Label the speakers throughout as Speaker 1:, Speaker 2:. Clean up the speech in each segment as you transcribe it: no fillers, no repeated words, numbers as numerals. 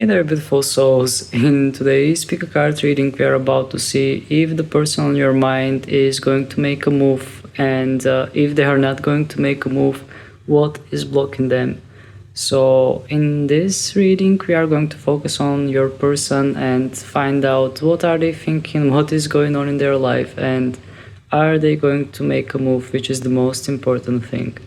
Speaker 1: Hey there, beautiful souls. In today's pick a card reading, we are about to see if the person on your mind is going to make a move, and if they are not going to make a move, what is blocking them. So, in this reading, we are going to focus on your person and find out what are they thinking, what is going on in their life, and are they going to make a move, which is the most important thing.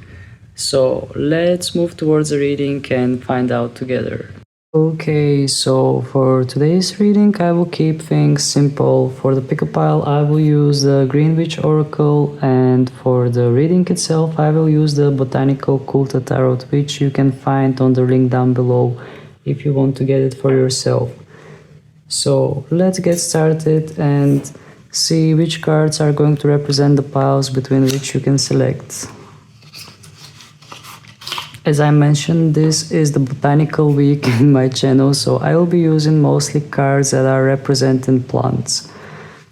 Speaker 1: So, let's move towards the reading and find out together. Okay, so for today's reading, I will keep things simple. For the pick a pile, I will use the Greenwich Oracle, and for the reading itself, I will use the Botanical Kulta Tarot, which you can find on the link down below if you want to get it for yourself. So let's get started and see which cards are going to represent the piles between which you can select. As I mentioned, this is the botanical week in my channel, so I will be using mostly cards that are representing plants.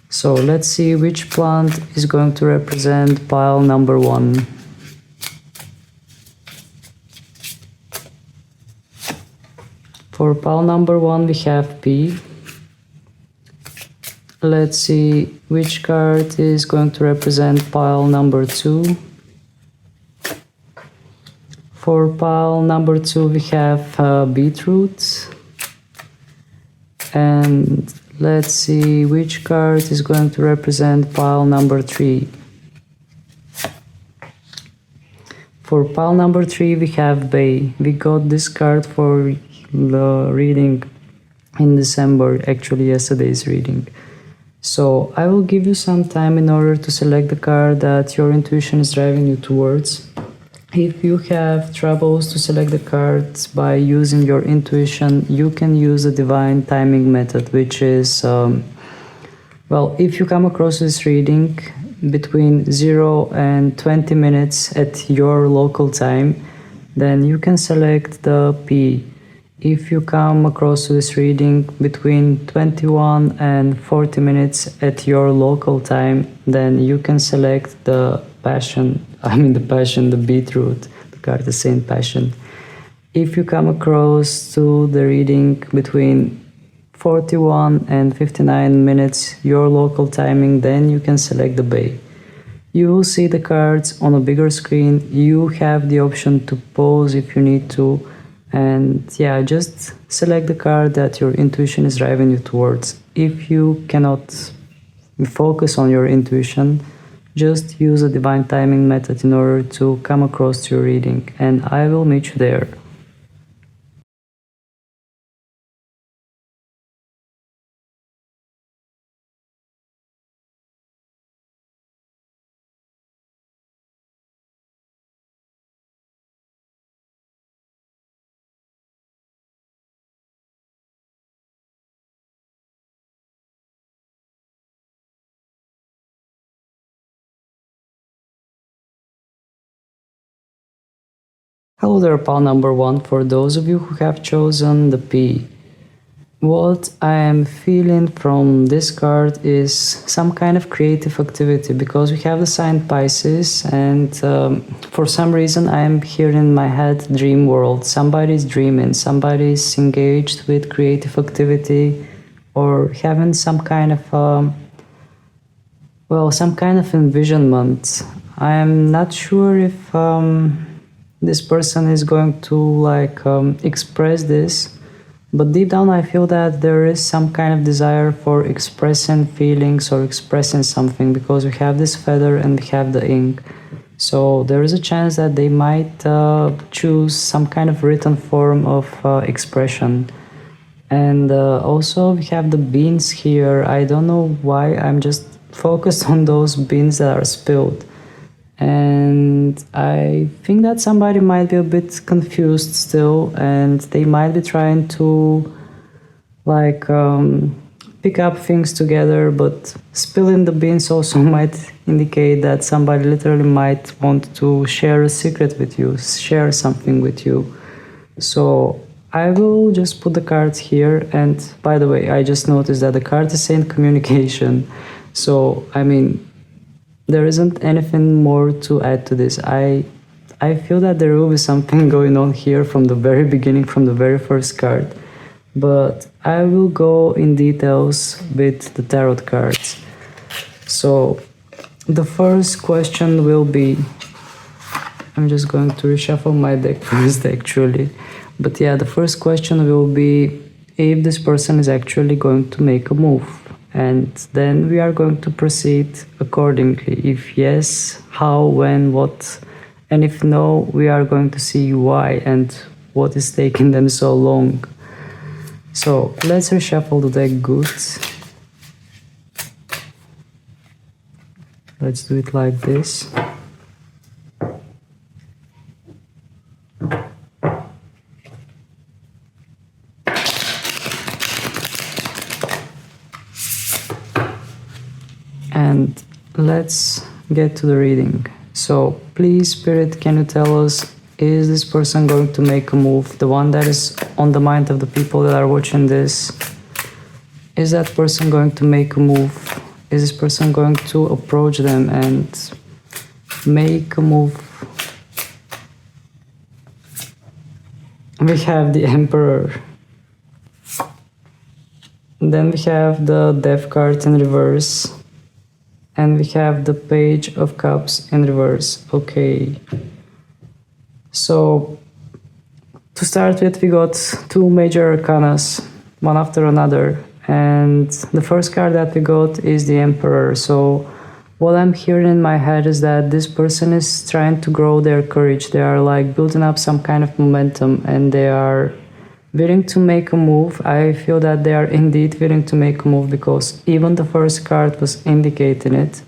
Speaker 1: So let's see which plant is going to represent pile number 1. For pile number 1 we have P. Let's see which card is going to represent pile number 2. For pile number 2 we have Beetroot. And let's see which card is going to represent pile number 3. For pile number 3 we have Bay. We got this card for the reading in December, actually yesterday's reading. So I will give you some time in order to select the card that your intuition is driving you towards. If you have troubles to select the cards by using your intuition, you can use the divine timing method, which is, well, if you come across this reading between 0 and 20 minutes at your local time, then you can select the P. If you come across this reading between 21 and 40 minutes at your local time, then you can select the the Beetroot, the card is saying passion. If you come across to the reading between 41 and 59 minutes, your local timing, then you can select the Bay. You will see the cards on a bigger screen. You have the option to pause if you need to. And yeah, just select the card that your intuition is driving you towards. If you cannot focus on your intuition, just use a divine timing method in order to come across to your reading, and I will meet you there. Hello there, pile number 1. For those of you who have chosen the P, what I am feeling from this card is some kind of creative activity, because we have the sign Pisces, and for some reason I am hearing in my head dream world. Somebody's dreaming, somebody's engaged with creative activity or having some kind of some kind of envisionment. I am not sure if this person is going to express this, but deep down I feel that there is some kind of desire for expressing feelings or expressing something, because we have this feather and we have the ink. So there is a chance that they might choose some kind of written form of expression. And also we have the beans here. I don't know why, I'm just focused on those beans that are spilled. And I think that somebody might be a bit confused still, and they might be trying to pick up things together, but spilling the beans also might indicate that somebody literally might want to share a secret with you, share something with you. So I will just put the cards here, and by the way, I just noticed that the card is saying communication. So I mean, there isn't anything more to add to this. I feel that there will be something going on here from the very beginning, from the very first card. but I will go in details with the tarot cards. So the first question will be, I'm just going to reshuffle my deck first actually, but yeah, the first question will be if this person is actually going to make a move, and then we are going to proceed accordingly. If yes, how, when, what, and if no, we are going to see why and what is taking them so long. So let's reshuffle the deck good. Let's do it like this. And let's get to the reading. So please, Spirit, can you tell us, is this person going to make a move? The one that is on the mind of the people that are watching this. Is that person going to make a move? Is this person going to approach them and make a move? We have the Emperor. Then we have the Death card in reverse. And we have the Page of Cups in reverse. Okay. So, to start with, we got two major arcanas, one after another. And the first card that we got is the Emperor. So, what I'm hearing in my head is that this person is trying to grow their courage. They are like building up some kind of momentum and they are willing to make a move. I feel that they are indeed willing to make a move because even the first card was indicating it.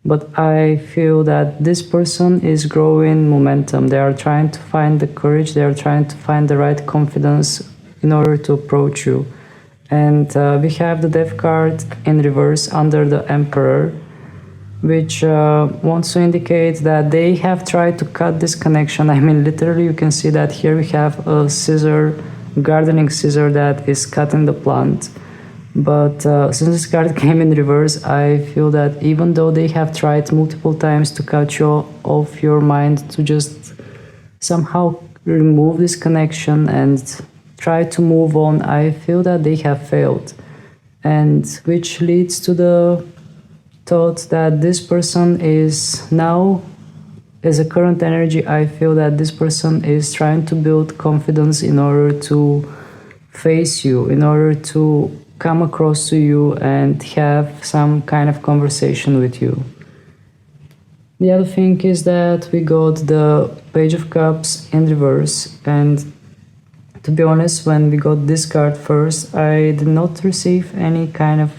Speaker 1: But I feel that this person is growing momentum. They are trying to find the courage. They are trying to find the right confidence in order to approach you. And we have the Death card in reverse under the Emperor, which wants to indicate that they have tried to cut this connection. I mean, literally, you can see that here we have a scissor, gardening scissor that is cutting the plant. But since this card came in reverse, I feel that even though they have tried multiple times to cut you off your mind, to just somehow remove this connection and try to move on, I feel that they have failed. And which leads to the thought that this person is now, as a current energy, I feel that this person is trying to build confidence in order to face you, in order to come across to you and have some kind of conversation with you. The other thing is that we got the Page of Cups in reverse, and to be honest, when we got this card first, I did not receive any kind of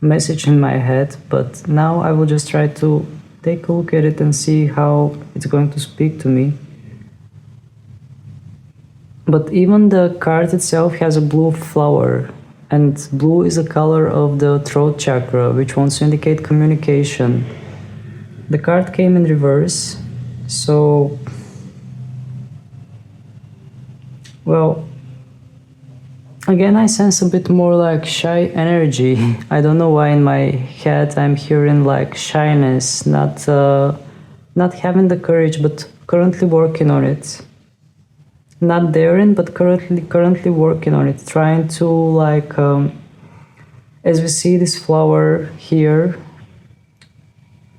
Speaker 1: message in my head, but now I will just try to take a look at it and see how it's going to speak to me. But even the card itself has a blue flower, and blue is the color of the throat chakra, which wants to indicate communication. The card came in reverse, so, well, again, I sense a bit more like shy energy. I don't know why in my head I'm hearing like shyness, not having the courage, but currently working on it. Not daring, but currently working on it, trying to like, as we see this flower here,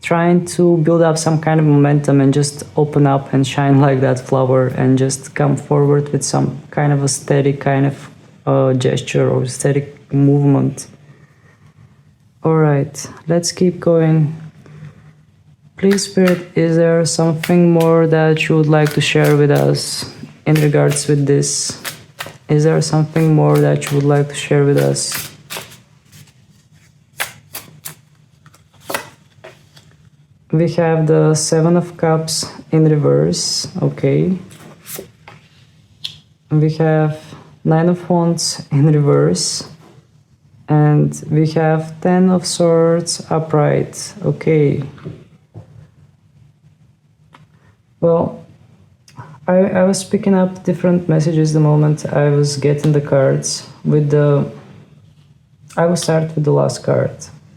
Speaker 1: trying to build up some kind of momentum and just open up and shine like that flower and just come forward with some kind of a steady kind of gesture or steady movement. All right, let's keep going. Please, Spirit, is there something more that you would like to share with us in regards with this? Is there something more that you would like to share with us? We have the Seven of Cups in reverse, okay. We have Nine of Wands in reverse. And we have Ten of Swords upright, okay. Well, I was picking up different messages the moment I was getting the cards. I will start with the last card.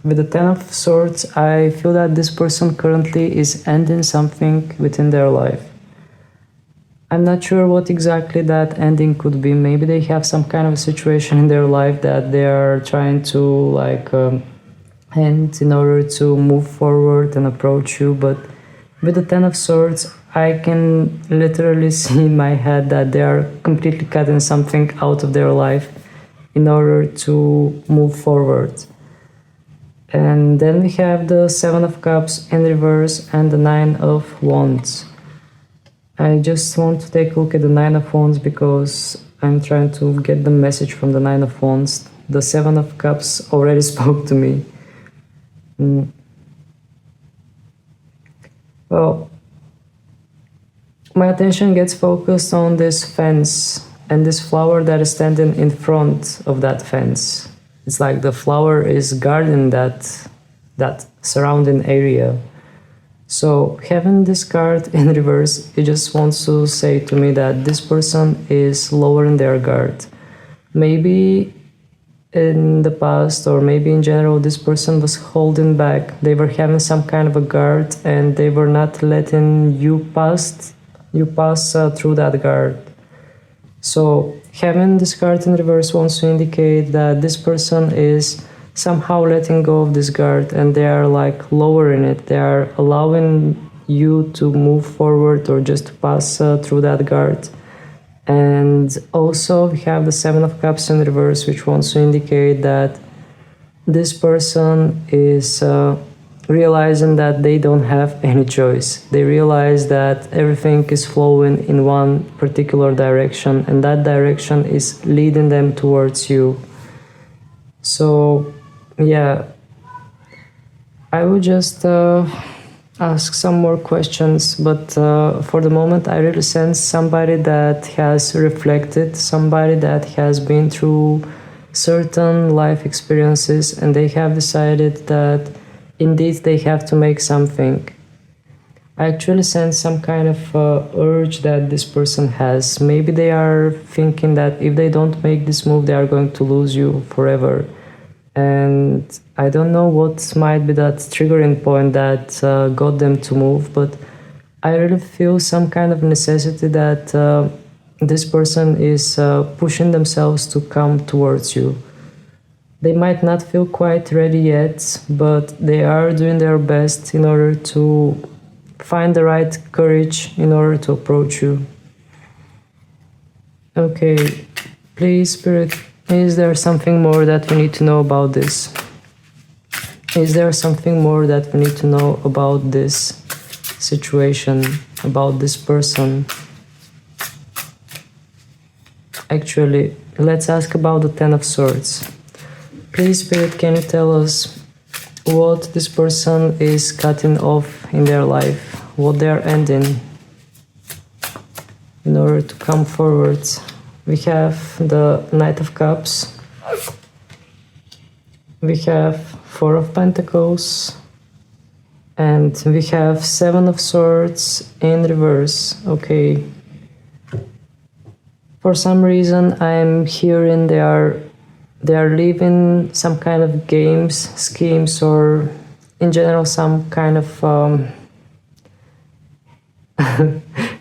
Speaker 1: With the Ten of Swords, I feel that this person currently is ending something within their life. I'm not sure what exactly that ending could be. Maybe they have some kind of situation in their life that they are trying to like end in order to move forward and approach you. But with the Ten of Swords, I can literally see in my head that they are completely cutting something out of their life in order to move forward. And then we have the Seven of Cups in reverse and the Nine of Wands. I just want to take a look at the Nine of Wands because I'm trying to get the message from the Nine of Wands. The Seven of Cups already spoke to me. Well, my attention gets focused on this fence and this flower that is standing in front of that fence. It's like the flower is guarding that surrounding area. So having this card in reverse, it just wants to say to me that this person is lowering their guard. Maybe in the past, or maybe in general, this person was holding back. They were having some kind of a guard and they were not letting you pass through that guard. So having this card in reverse wants to indicate that this person is somehow letting go of this guard and they are like lowering it. They are allowing you to move forward or just to pass through that guard. And also we have the Seven of Cups in reverse, which wants to indicate that this person is realizing that they don't have any choice. They realize that everything is flowing in one particular direction and that direction is leading them towards you. So yeah, I would just ask some more questions, but for the moment I really sense somebody that has reflected, somebody that has been through certain life experiences and they have decided that indeed they have to make something. I actually sense some kind of urge that this person has. Maybe they are thinking that if they don't make this move, they are going to lose you forever. And I don't know what might be that triggering point that got them to move, but I really feel some kind of necessity that this person is pushing themselves to come towards you. They might not feel quite ready yet, but they are doing their best in order to find the right courage in order to approach you. Okay, please, Spirit, is there something more that we need to know about this? Is there something more that we need to know about this situation, about this person? Actually, let's ask about the Ten of Swords. Please, Spirit, can you tell us what this person is cutting off in their life, what they are ending in order to come forward? We have the Knight of Cups, we have Four of Pentacles, and we have Seven of Swords in reverse. Okay. For some reason I'm hearing they are leaving some kind of games, schemes, or in general some kind of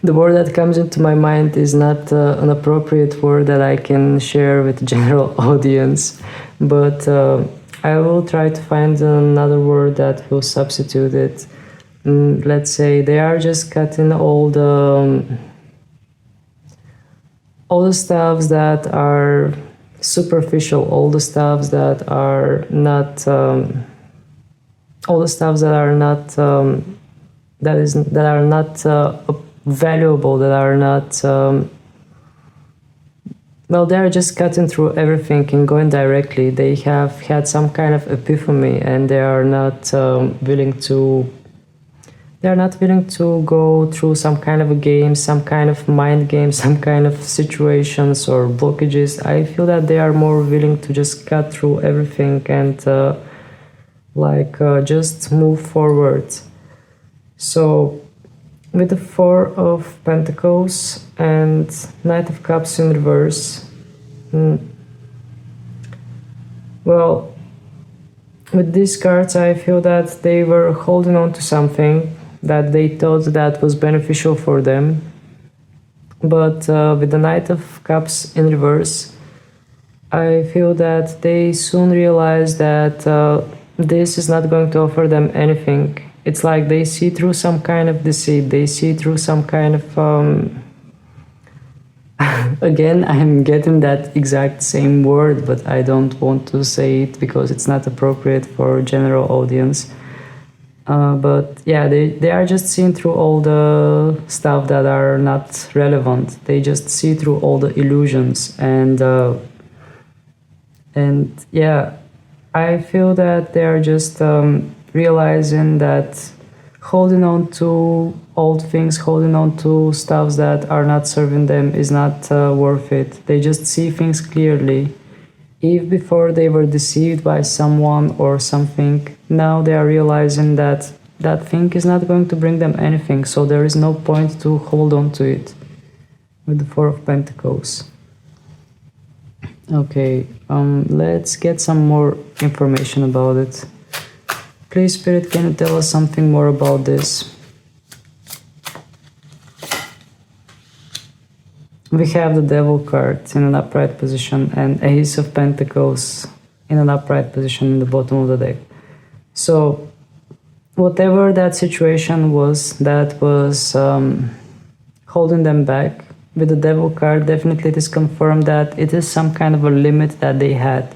Speaker 1: the word that comes into my mind is not an appropriate word that I can share with the general audience, but I will try to find another word that will substitute it. Let's say they are just cutting all the stuffs that are superficial, all the stuffs that are not valuable, that are not well, they're just cutting through everything and going directly. They have had some kind of epiphany and they are not willing to go through some kind of a game, some kind of mind game, some kind of situations or blockages. I feel that they are more willing to just cut through everything and just move forward. So with the Four of Pentacles and Knight of Cups in reverse, well, with these cards I feel that they were holding on to something that they thought that was beneficial for them, But with the Knight of Cups in reverse, I feel that they soon realize that this is not going to offer them anything. It's like they see through some kind of deceit, they see through some kind of again, I'm getting that exact same word, but I don't want to say it because it's not appropriate for general audience. But yeah, they are just seeing through all the stuff that are not relevant. They just see through all the illusions, and yeah, I feel that they are just realizing that holding on to old things, holding on to stuffs that are not serving them is not worth it. They just see things clearly. If before they were deceived by someone or something, now they are realizing that that thing is not going to bring them anything, so there is no point to hold on to it. With the Four of Pentacles. Okay, let's get some more information about it. Please, Spirit, can you tell us something more about this? We have the Devil card in an upright position and Ace of Pentacles in an upright position in the bottom of the deck. So, whatever that situation was that was holding them back, with the Devil card, definitely it is confirmed that it is some kind of a limit that they had.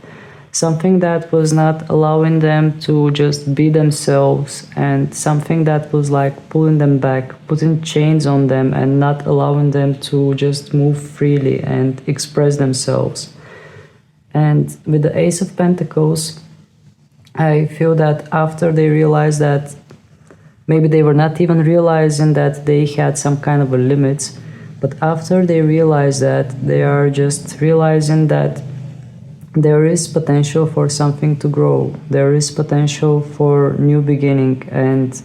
Speaker 1: Something that was not allowing them to just be themselves, and something that was like pulling them back, putting chains on them and not allowing them to just move freely and express themselves. And with the Ace of Pentacles, I feel that after they realized that maybe they were not even realizing that they had some kind of a limits, but after they realize that, they are just realizing that there is potential for something to grow. There is potential for new beginning, and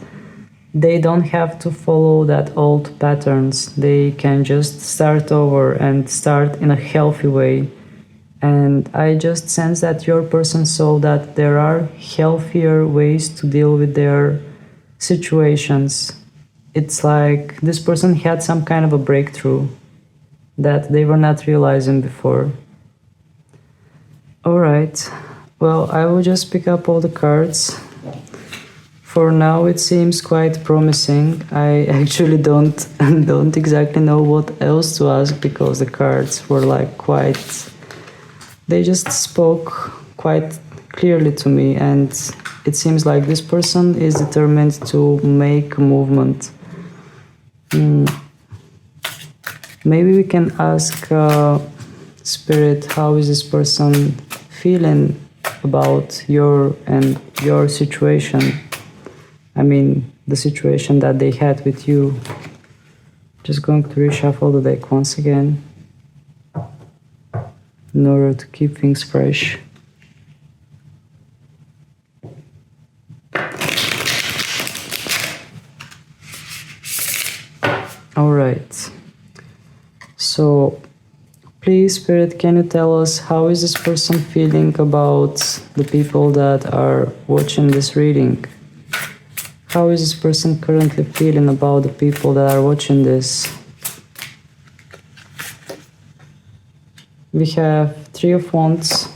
Speaker 1: they don't have to follow that old patterns. They can just start over and start in a healthy way. And I just sense that your person saw that there are healthier ways to deal with their situations. It's like this person had some kind of a breakthrough that they were not realizing before. Alright, well, I will just pick up all the cards. For now it seems quite promising. I actually don't exactly know what else to ask, because the cards were like quite... They just spoke quite clearly to me, and it seems like this person is determined to make a movement. Maybe we can ask Spirit, how is this person feeling about your situation? I mean, the situation that they had with you. Just going to reshuffle the deck once again in order to keep things fresh. Alright, so please, Spirit, can you tell us how is this person feeling about the people that are watching this reading? How is this person currently feeling about the people that are watching this? We have Three of Wands,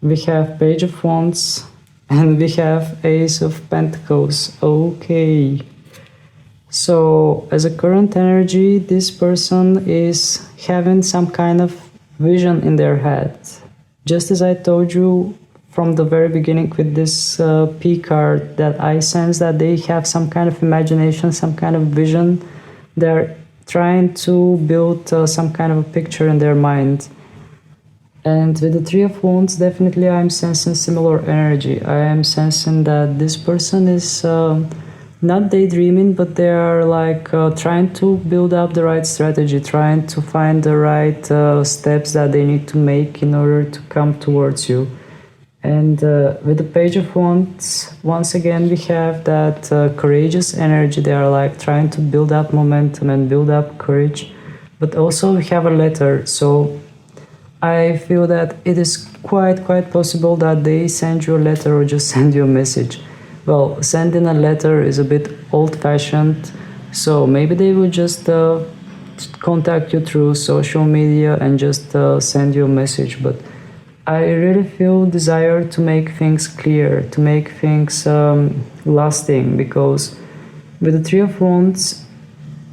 Speaker 1: we have Page of Wands, and we have Ace of Pentacles. Okay. So, as a current energy, this person is having some kind of vision in their head. Just as I told you from the very beginning with this P card, that I sense that they have some kind of imagination, some kind of vision. They're trying to build some kind of a picture in their mind. And with the Three of Wands, definitely I'm sensing similar energy. I am sensing that this person is... not daydreaming, but they are like trying to build up the right strategy, trying to find the right steps that they need to make in order to come towards you. And with the Page of Wands, once again we have that courageous energy. They are like trying to build up momentum and build up courage. But also we have a letter, so I feel that it is quite possible that they send you a letter or just send you a message. Well, sending a letter is a bit old-fashioned, so maybe they will just contact you through social media and just send you a message, but I really feel desire to make things clear, to make things lasting, because with the Three of Wands,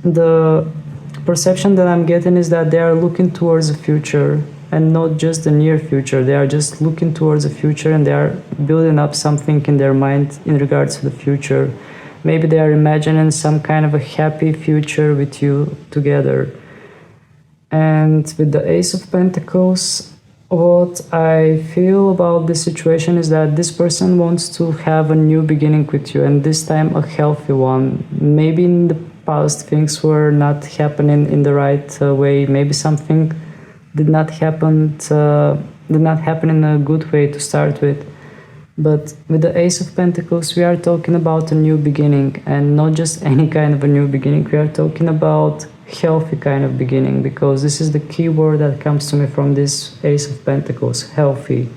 Speaker 1: the perception that I'm getting is that they are looking towards the future and not just the near future. They are just looking towards the future and they are building up something in their mind in regards to the future. Maybe they are imagining some kind of a happy future with you together. And with the Ace of Pentacles, what I feel about this situation is that this person wants to have a new beginning with you, and this time a healthy one. Maybe in the past things were not happening in the right way. Maybe something did not happen in a good way to start with. But with the Ace of Pentacles, we are talking about a new beginning, and not just any kind of a new beginning. We are talking about healthy kind of beginning, because this is the key word that comes to me from this Ace of Pentacles, healthy.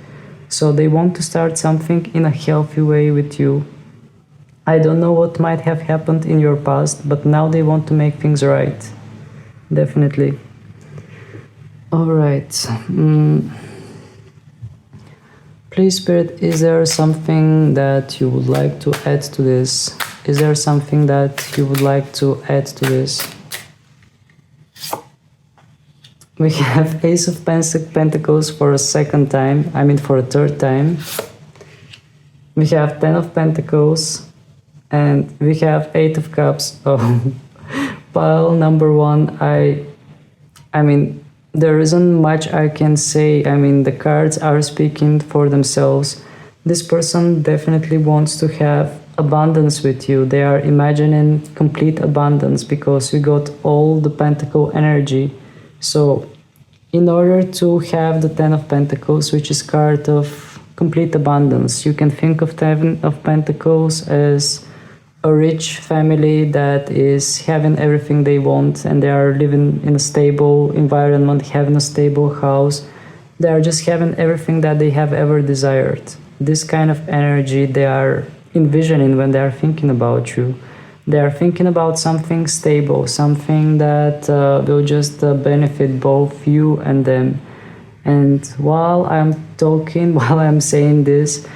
Speaker 1: So they want to start something in a healthy way with you. I don't know what might have happened in your past, but now they want to make things right. Definitely. All right. Please, Spirit, is there something that you would like to add to this? Is there something that you would like to add to this? We have Ace of Pentacles for a second time, for a third time. We have Ten of Pentacles, and we have Eight of Cups. Oh, pile number one, there isn't much I can say. The cards are speaking for themselves. This person definitely wants to have abundance with you. They are imagining complete abundance, because we got all the Pentacle energy. So in order to have the Ten of Pentacles, which is card of complete abundance, you can think of Ten of Pentacles as a rich family that is having everything they want, and they are living in a stable environment, having a stable house. They are just having everything that they have ever desired. This kind of energy they are envisioning when they are thinking about you. They are thinking about something stable, something that will just benefit both you and them. And while I'm talking, while I'm saying this,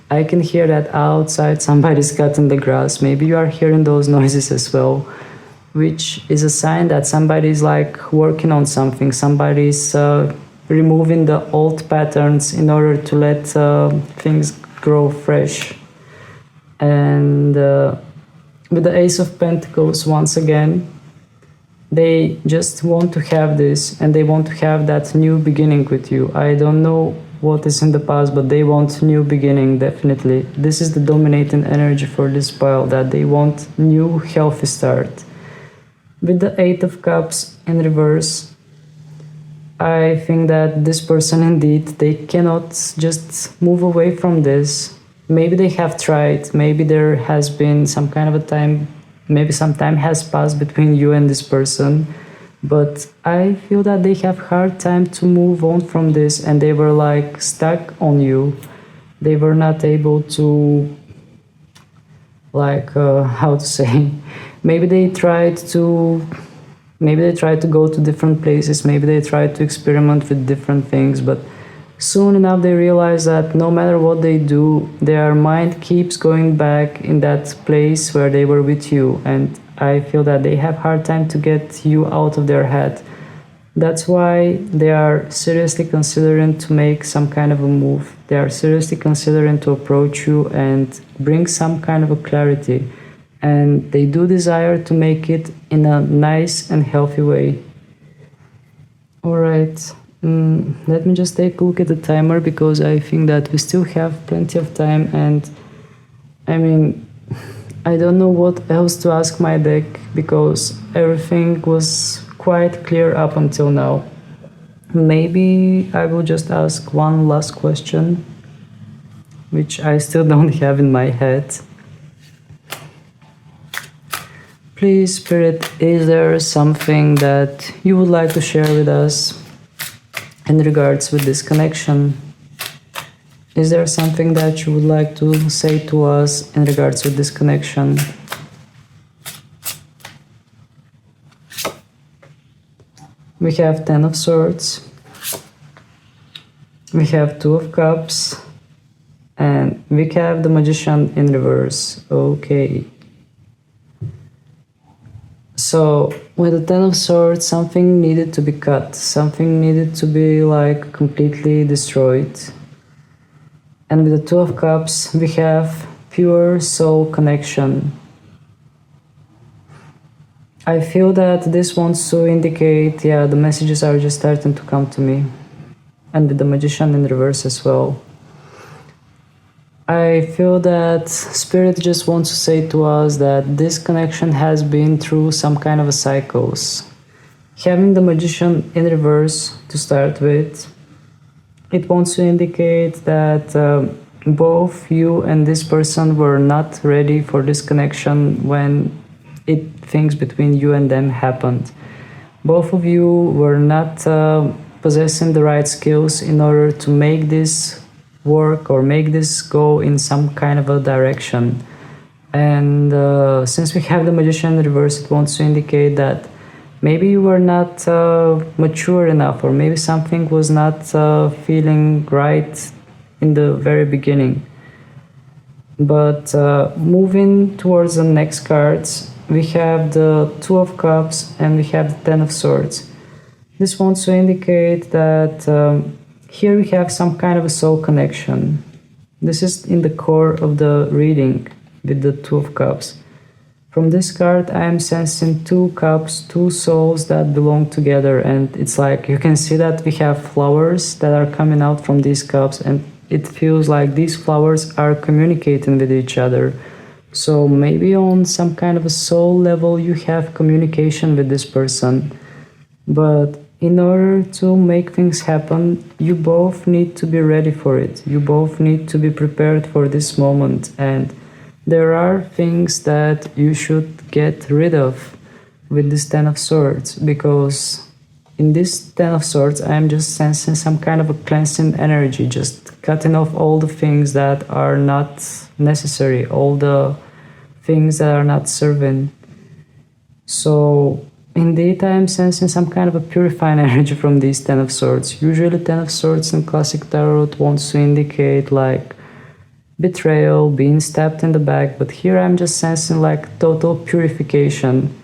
Speaker 1: I can hear that outside somebody's cutting the grass. Maybe you are hearing those noises as well, which is a sign that somebody's working on something. Somebody's removing the old patterns in order to let things grow fresh. And with the Ace of Pentacles, once again, they just want to have this, and they want to have that new beginning with you. I don't know what is in the past, but they want new beginning, definitely. This is the dominating energy for this pile, that they want new healthy start. With the Eight of Cups in reverse, I think that this person indeed, they cannot just move away from this. Maybe they have tried, maybe there has been some kind of a time, maybe some time has passed between you and this person, but I feel that they have hard time to move on from this, and they were stuck on you. They were not able to, how to say, maybe they tried to go to different places, maybe they tried to experiment with different things, but soon enough they realize that no matter what they do, their mind keeps going back in that place where they were with you, and I feel that they have hard time to get you out of their head. That's why they are seriously considering to make some kind of a move. They are seriously considering to approach you and bring some kind of a clarity, and they do desire to make it in a nice and healthy way. All right. Let me just take a look at the timer, because I think that we still have plenty of time, and I don't know what else to ask my deck, because everything was quite clear up until now. Maybe I will just ask one last question, which I still don't have in my head. Please, Spirit, is there something that you would like to share with us in regards with this connection? Is there something that you would like to say to us in regards with this connection? We have Ten of Swords, we have Two of Cups, and we have the Magician in reverse. Okay. So with the Ten of Swords, something needed to be cut, something needed to be like completely destroyed. And with the Two of Cups, we have pure soul connection. I feel that this wants to indicate, yeah, the messages are just starting to come to me. And with the Magician in reverse as well. I feel that Spirit just wants to say to us that this connection has been through some kind of a cycles. Having the Magician in reverse to start with, it wants to indicate that both you and this person were not ready for this connection when things between you and them happened. Both of you were not possessing the right skills in order to make this work or make this go in some kind of a direction. And since we have the Magician in reverse, it wants to indicate that maybe you were not mature enough, or maybe something was not feeling right in the very beginning. But moving towards the next cards, we have the Two of Cups and we have the Ten of Swords. This wants to indicate that here we have some kind of a soul connection. This is in the core of the reading with the Two of Cups. From this card, I am sensing two cups, two souls that belong together, and it's like you can see that we have flowers that are coming out from these cups, and it feels like these flowers are communicating with each other. So maybe on some kind of a soul level you have communication with this person, but in order to make things happen, you both need to be ready for it. You both need to be prepared for this moment, and there are things that you should get rid of with this Ten of Swords, because in this Ten of Swords I am just sensing some kind of a cleansing energy, just cutting off all the things that are not necessary, all the things that are not serving. So indeed I am sensing some kind of a purifying energy from these Ten of Swords. Usually Ten of Swords in classic tarot wants to indicate like betrayal, being stabbed in the back, but here I'm just sensing like total purification.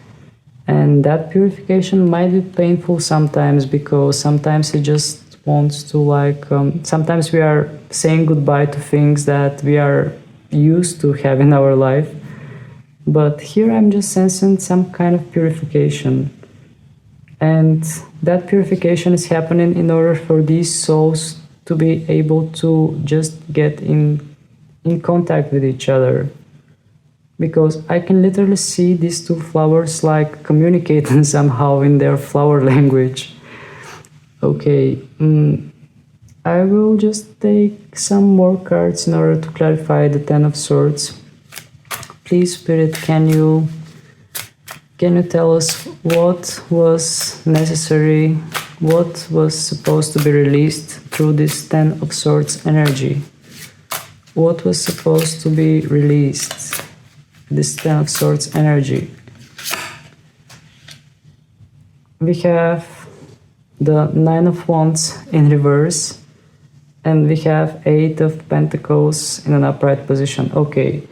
Speaker 1: And that purification might be painful sometimes, because sometimes it just wants to like, sometimes we are saying goodbye to things that we are used to have in our life. But here I'm just sensing some kind of purification. And that purification is happening in order for these souls to be able to just get in contact with each other. Because I can literally see these two flowers like communicating somehow in their flower language. Okay, I will just take some more cards in order to clarify the Ten of Swords. Please, Spirit, can you tell us what was necessary, what was supposed to be released through this Ten of Swords energy? What was supposed to be released? This Ten of Swords energy. We have the Nine of Wands in reverse, and we have Eight of Pentacles in an upright position. Okay,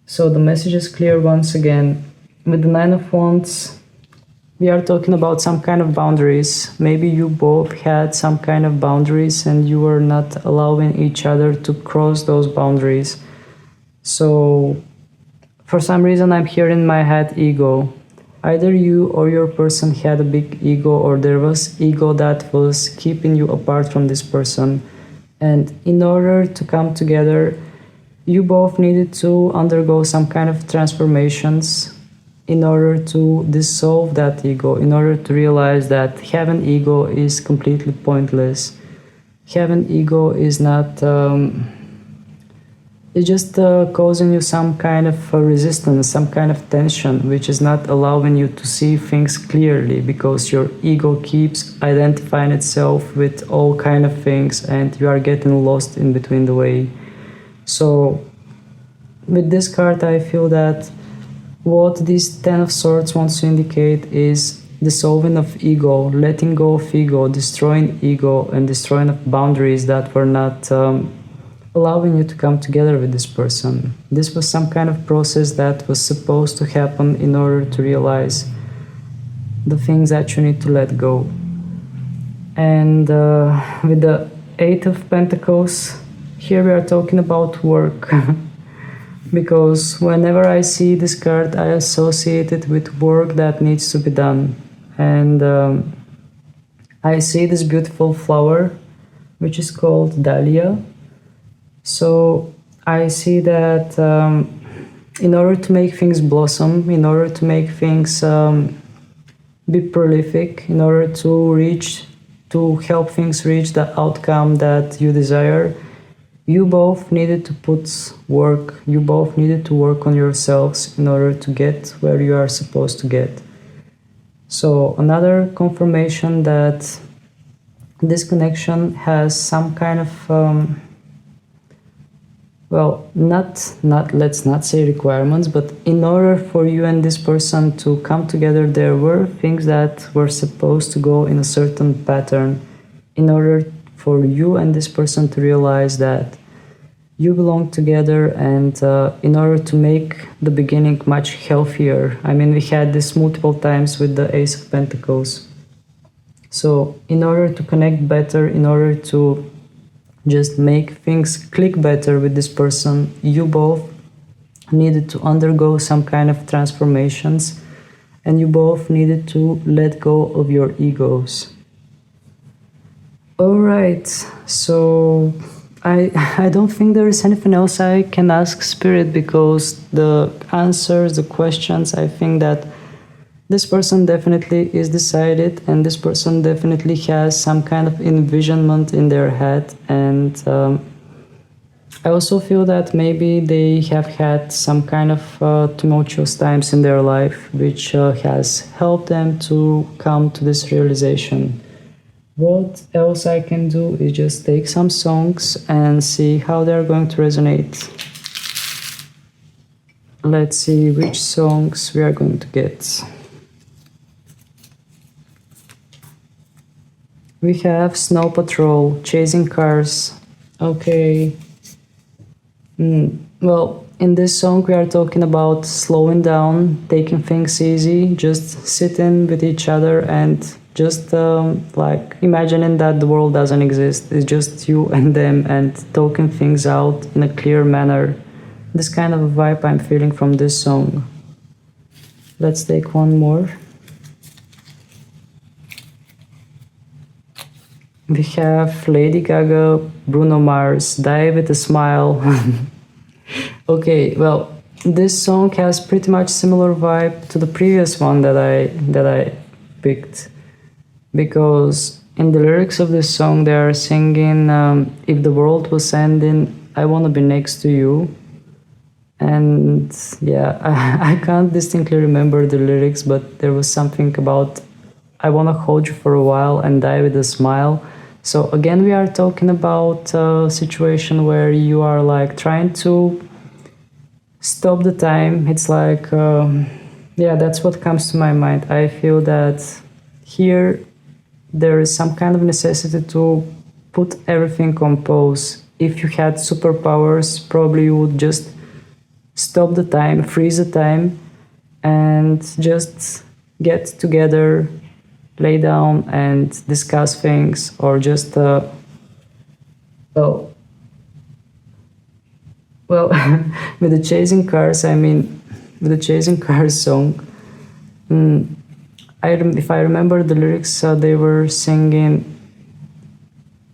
Speaker 1: so the message is clear once again. With the Nine of Wands, we are talking about some kind of boundaries. Maybe you both had some kind of boundaries and you were not allowing each other to cross those boundaries. So for some reason I'm hearing in my head ego. Either you or your person had a big ego, or there was ego that was keeping you apart from this person. And in order to come together, you both needed to undergo some kind of transformations in order to dissolve that ego, in order to realize that having ego is completely pointless. Having ego is not... it's just causing you some kind of resistance, some kind of tension, which is not allowing you to see things clearly, because your ego keeps identifying itself with all kind of things and you are getting lost in between the way. So with this card I feel that what this Ten of Swords wants to indicate is dissolving of ego, letting go of ego, destroying ego, and destroying of boundaries that were not allowing you to come together with this person. This was some kind of process that was supposed to happen in order to realize the things that you need to let go. And with the Eight of Pentacles, here we are talking about work. Because whenever I see this card, I associate it with work that needs to be done. And I see this beautiful flower, which is called Dahlia. So I see that in order to make things blossom, in order to make things be prolific, in order to help things reach the outcome that you desire, you both needed to put work, you both needed to work on yourselves in order to get where you are supposed to get. So another confirmation that this connection has some kind of let's not say requirements, but in order for you and this person to come together, there were things that were supposed to go in a certain pattern in order for you and this person to realize that you belong together, and in order to make the beginning much healthier. I mean, we had this multiple times with the Ace of Pentacles. So in order to connect better, in order to just make things click better with this person, you both needed to undergo some kind of transformations, and you both needed to let go of your egos. All right, so I don't think there is anything else I can ask Spirit, because the answers, the questions, I think that this person definitely is decided, and this person definitely has some kind of envisionment in their head. And I also feel that maybe they have had some kind of tumultuous times in their life, which has helped them to come to this realization. What else I can do is just take some songs and see how they're going to resonate. Let's see which songs we are going to get. We have Snow Patrol, Chasing Cars. Okay. Well, in this song we are talking about slowing down, taking things easy, just sitting with each other and just like imagining that the world doesn't exist. It's just you and them, and talking things out in a clear manner. This kind of a vibe I'm feeling from this song. Let's take one more. We have Lady Gaga, Bruno Mars, Die With A Smile. Okay, well, this song has pretty much similar vibe to the previous one that I picked, because in the lyrics of this song they are singing, if the world was ending, I wanna be next to you. And yeah, I can't distinctly remember the lyrics, but there was something about I wanna hold you for a while and die with a smile. So again, we are talking about a situation where you are like trying to stop the time. It's like, yeah, that's what comes to my mind. I feel that here there is some kind of necessity to put everything on pause. If you had superpowers, probably you would just stop the time, freeze the time, and just get together, lay down and discuss things, or just well with the Chasing Cars, I mean, with the Chasing Cars song, if I remember the lyrics, they were singing,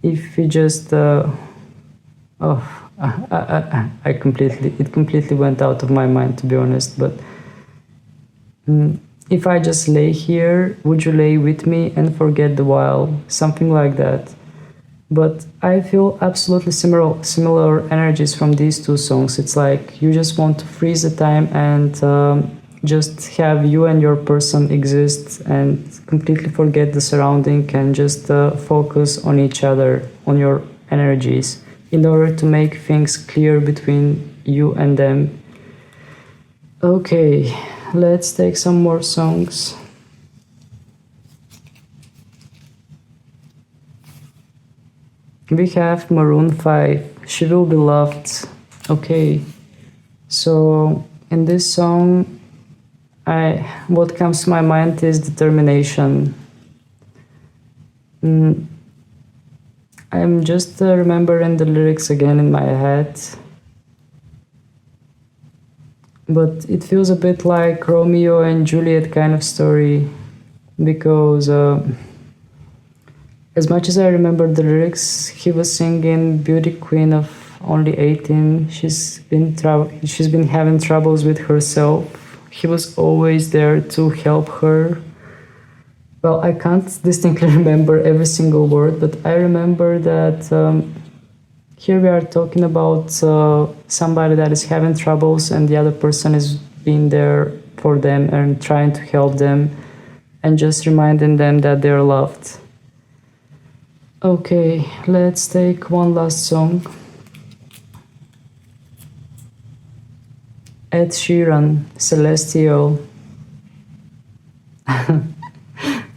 Speaker 1: if we just it completely went out of my mind, to be honest, but if I just lay here, would you lay with me and forget the while? Something like that. But I feel absolutely similar energies from these two songs. It's like you just want to freeze the time and just have you and your person exist and completely forget the surrounding and just focus on each other, on your energies, in order to make things clear between you and them. Okay. Let's take some more songs. we have Maroon 5, She Will Be Loved. Okay, so in this song, what comes to my mind is determination. I'm just remembering the lyrics again in my head, but it feels a bit like Romeo and Juliet kind of story, because as much as I remember the lyrics, he was singing beauty queen of only 18. She's been having troubles with herself. He was always there to help her. Well, I can't distinctly remember every single word, but I remember that here we are talking about somebody that is having troubles and the other person is being there for them and trying to help them and just reminding them that they're loved. Okay, let's take one last song. Ed Sheeran, Celestial.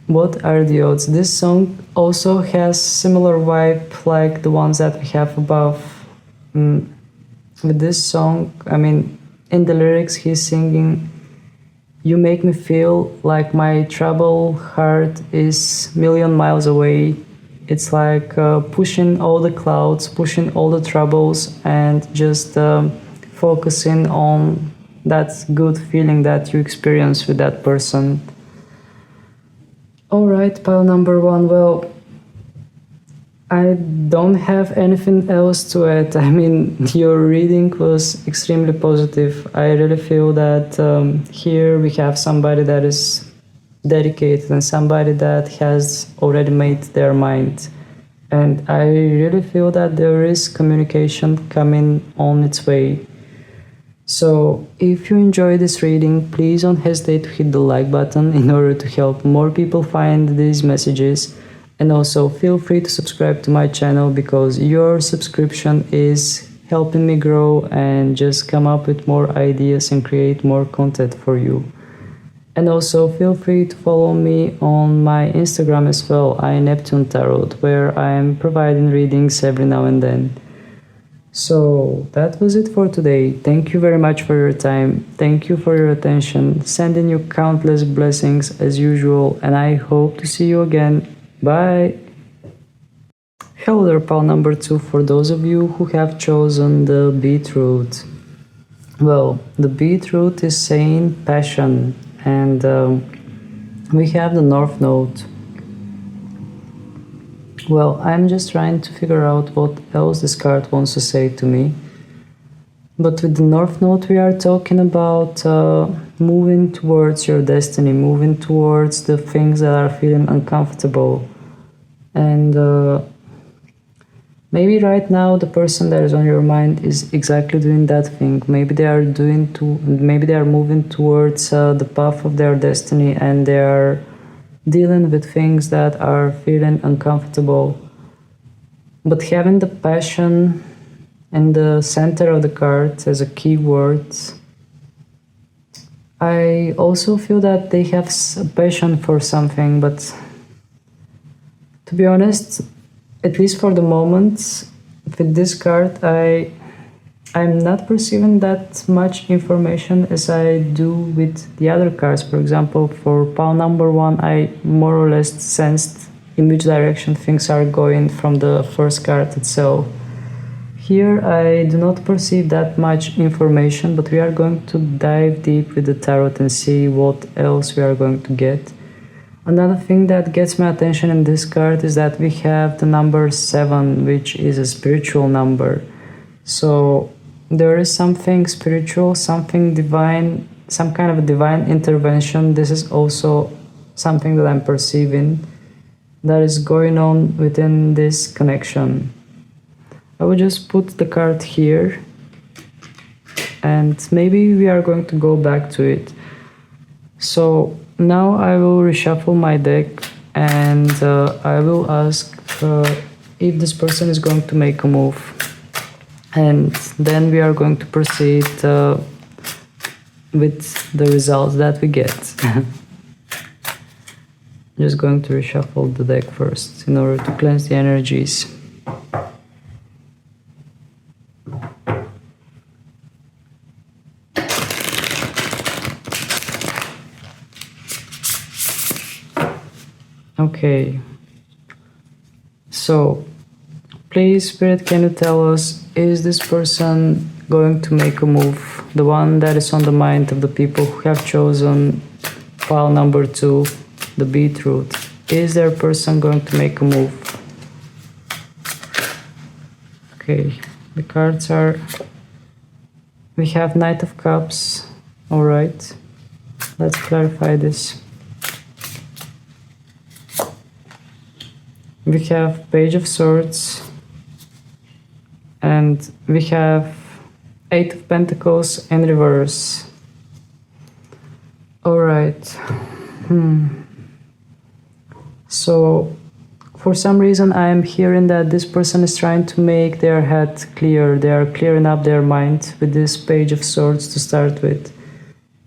Speaker 1: What are the odds? This song also has similar vibe like the ones that we have above. With this song, in the lyrics he's singing, "You make me feel like my troubled heart is million miles away." It's like pushing all the clouds, pushing all the troubles, and just focusing on that good feeling that you experience with that person. Alright, pile number 1. Well, I don't have anything else to add. Your reading was extremely positive. I really feel that here we have somebody that is dedicated and somebody that has already made their mind. And I really feel that there is communication coming on its way. So if you enjoy this reading, please don't hesitate to hit the like button in order to help more people find these messages. And also feel free to subscribe to my channel, because your subscription is helping me grow and just come up with more ideas and create more content for you. And also feel free to follow me on my Instagram as well, iNeptuneTarot, where I am providing readings every now and then. So that was it for today. Thank you very much for your time. Thank you for your attention. Sending you countless blessings as usual, and I hope to see you again. Bye! Hello there, pile number 2, for those of you who have chosen the Beetroot. Well, the Beetroot is saying passion, and we have the North Node. Well, I'm just trying to figure out what else this card wants to say to me. But with the North Node, we are talking about moving towards your destiny, moving towards the things that are feeling uncomfortable. And maybe right now the person that is on your mind is exactly doing that thing. Maybe they are moving towards the path of their destiny, and they are dealing with things that are feeling uncomfortable. But having the passion in the center of the card as a key word, I also feel that they have a passion for something, but to be honest, at least for the moment, with this card, I'm not perceiving that much information as I do with the other cards. For example, for pile number 1, I more or less sensed in which direction things are going from the first card itself. Here I do not perceive that much information, but we are going to dive deep with the tarot and see what else we are going to get. Another thing that gets my attention in this card is that we have the number 7, which is a spiritual number. So there is something spiritual, something divine, some kind of a divine intervention. This is also something that I'm perceiving that is going on within this connection. I will just put the card here, and maybe we are going to go back to it. So now I will reshuffle my deck, and I will ask if this person is going to make a move. And then we are going to proceed with the results that we get. Just going to reshuffle the deck first in order to cleanse the energies. Okay, so please, Spirit, can you tell us, is this person going to make a move? The one that is on the mind of the people who have chosen pile number 2, the Beetroot. Is their person going to make a move? Okay, the cards are... We have Knight of Cups. Alright, let's clarify this. We have Page of Swords, and we have Eight of Pentacles in reverse. Alright. So, for some reason I am hearing that this person is trying to make their head clear. They are clearing up their mind with this Page of Swords to start with.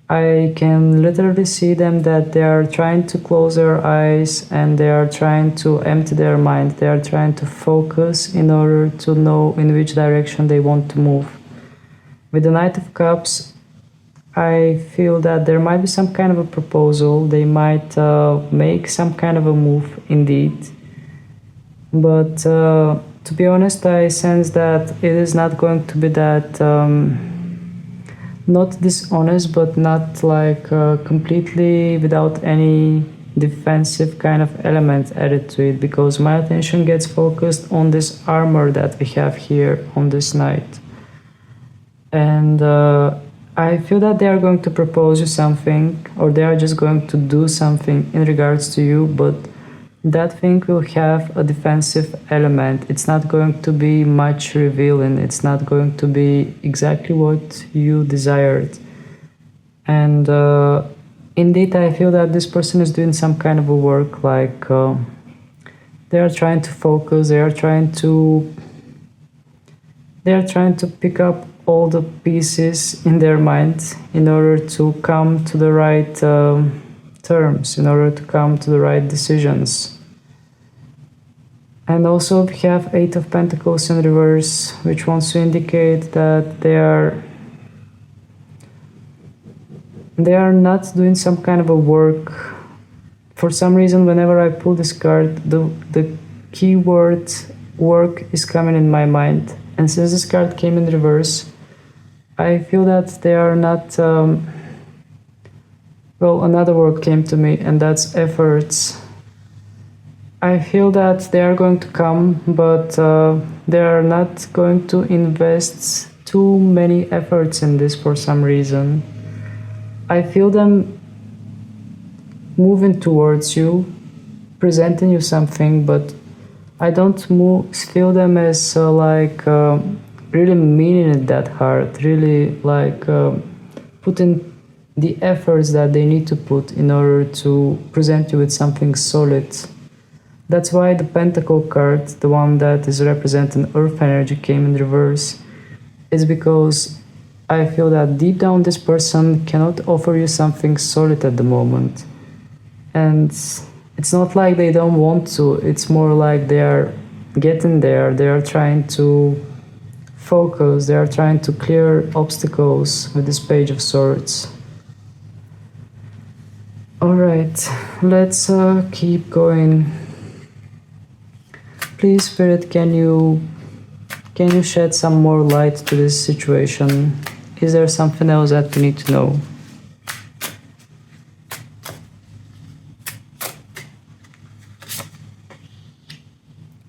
Speaker 1: I can literally see them that they are trying to close their eyes and they are trying to empty their mind. They are trying to focus in order to know in which direction they want to move. With the Knight of Cups, I feel that there might be some kind of a proposal. They might make some kind of a move indeed. But to be honest, I sense that it is not going to be that... not dishonest, but not like completely without any defensive kind of element added to it, because my attention gets focused on this armor that we have here on this knight. And I feel that they are going to propose you something, or they are just going to do something in regards to you, but that thing will have a defensive element. It's not going to be much revealing. It's not going to be exactly what you desired. And indeed, I feel that this person is doing some kind of a work, like they are trying to focus, they are trying to pick up all the pieces in their mind in order to come to the right terms, in order to come to the right decisions. And also we have Eight of Pentacles in reverse, which wants to indicate that they are not doing some kind of a work. For some reason, whenever I pull this card, the keyword work is coming in my mind. And since this card came in reverse, I feel that they are not... well, another word came to me, and that's efforts. I feel that they are going to come, but they are not going to invest too many efforts in this for some reason. I feel them moving towards you, presenting you something, but I don't feel them as really meaning it that hard, really putting the efforts that they need to put in order to present you with something solid. That's why the Pentacle card, the one that is representing Earth energy, came in reverse. It's because I feel that deep down this person cannot offer you something solid at the moment. And it's not like they don't want to, it's more like they are getting there, they are trying to focus, they are trying to clear obstacles with this Page of Swords. Alright, let's keep going. Please, Spirit, can you shed some more light to this situation? Is there something else that we need to know?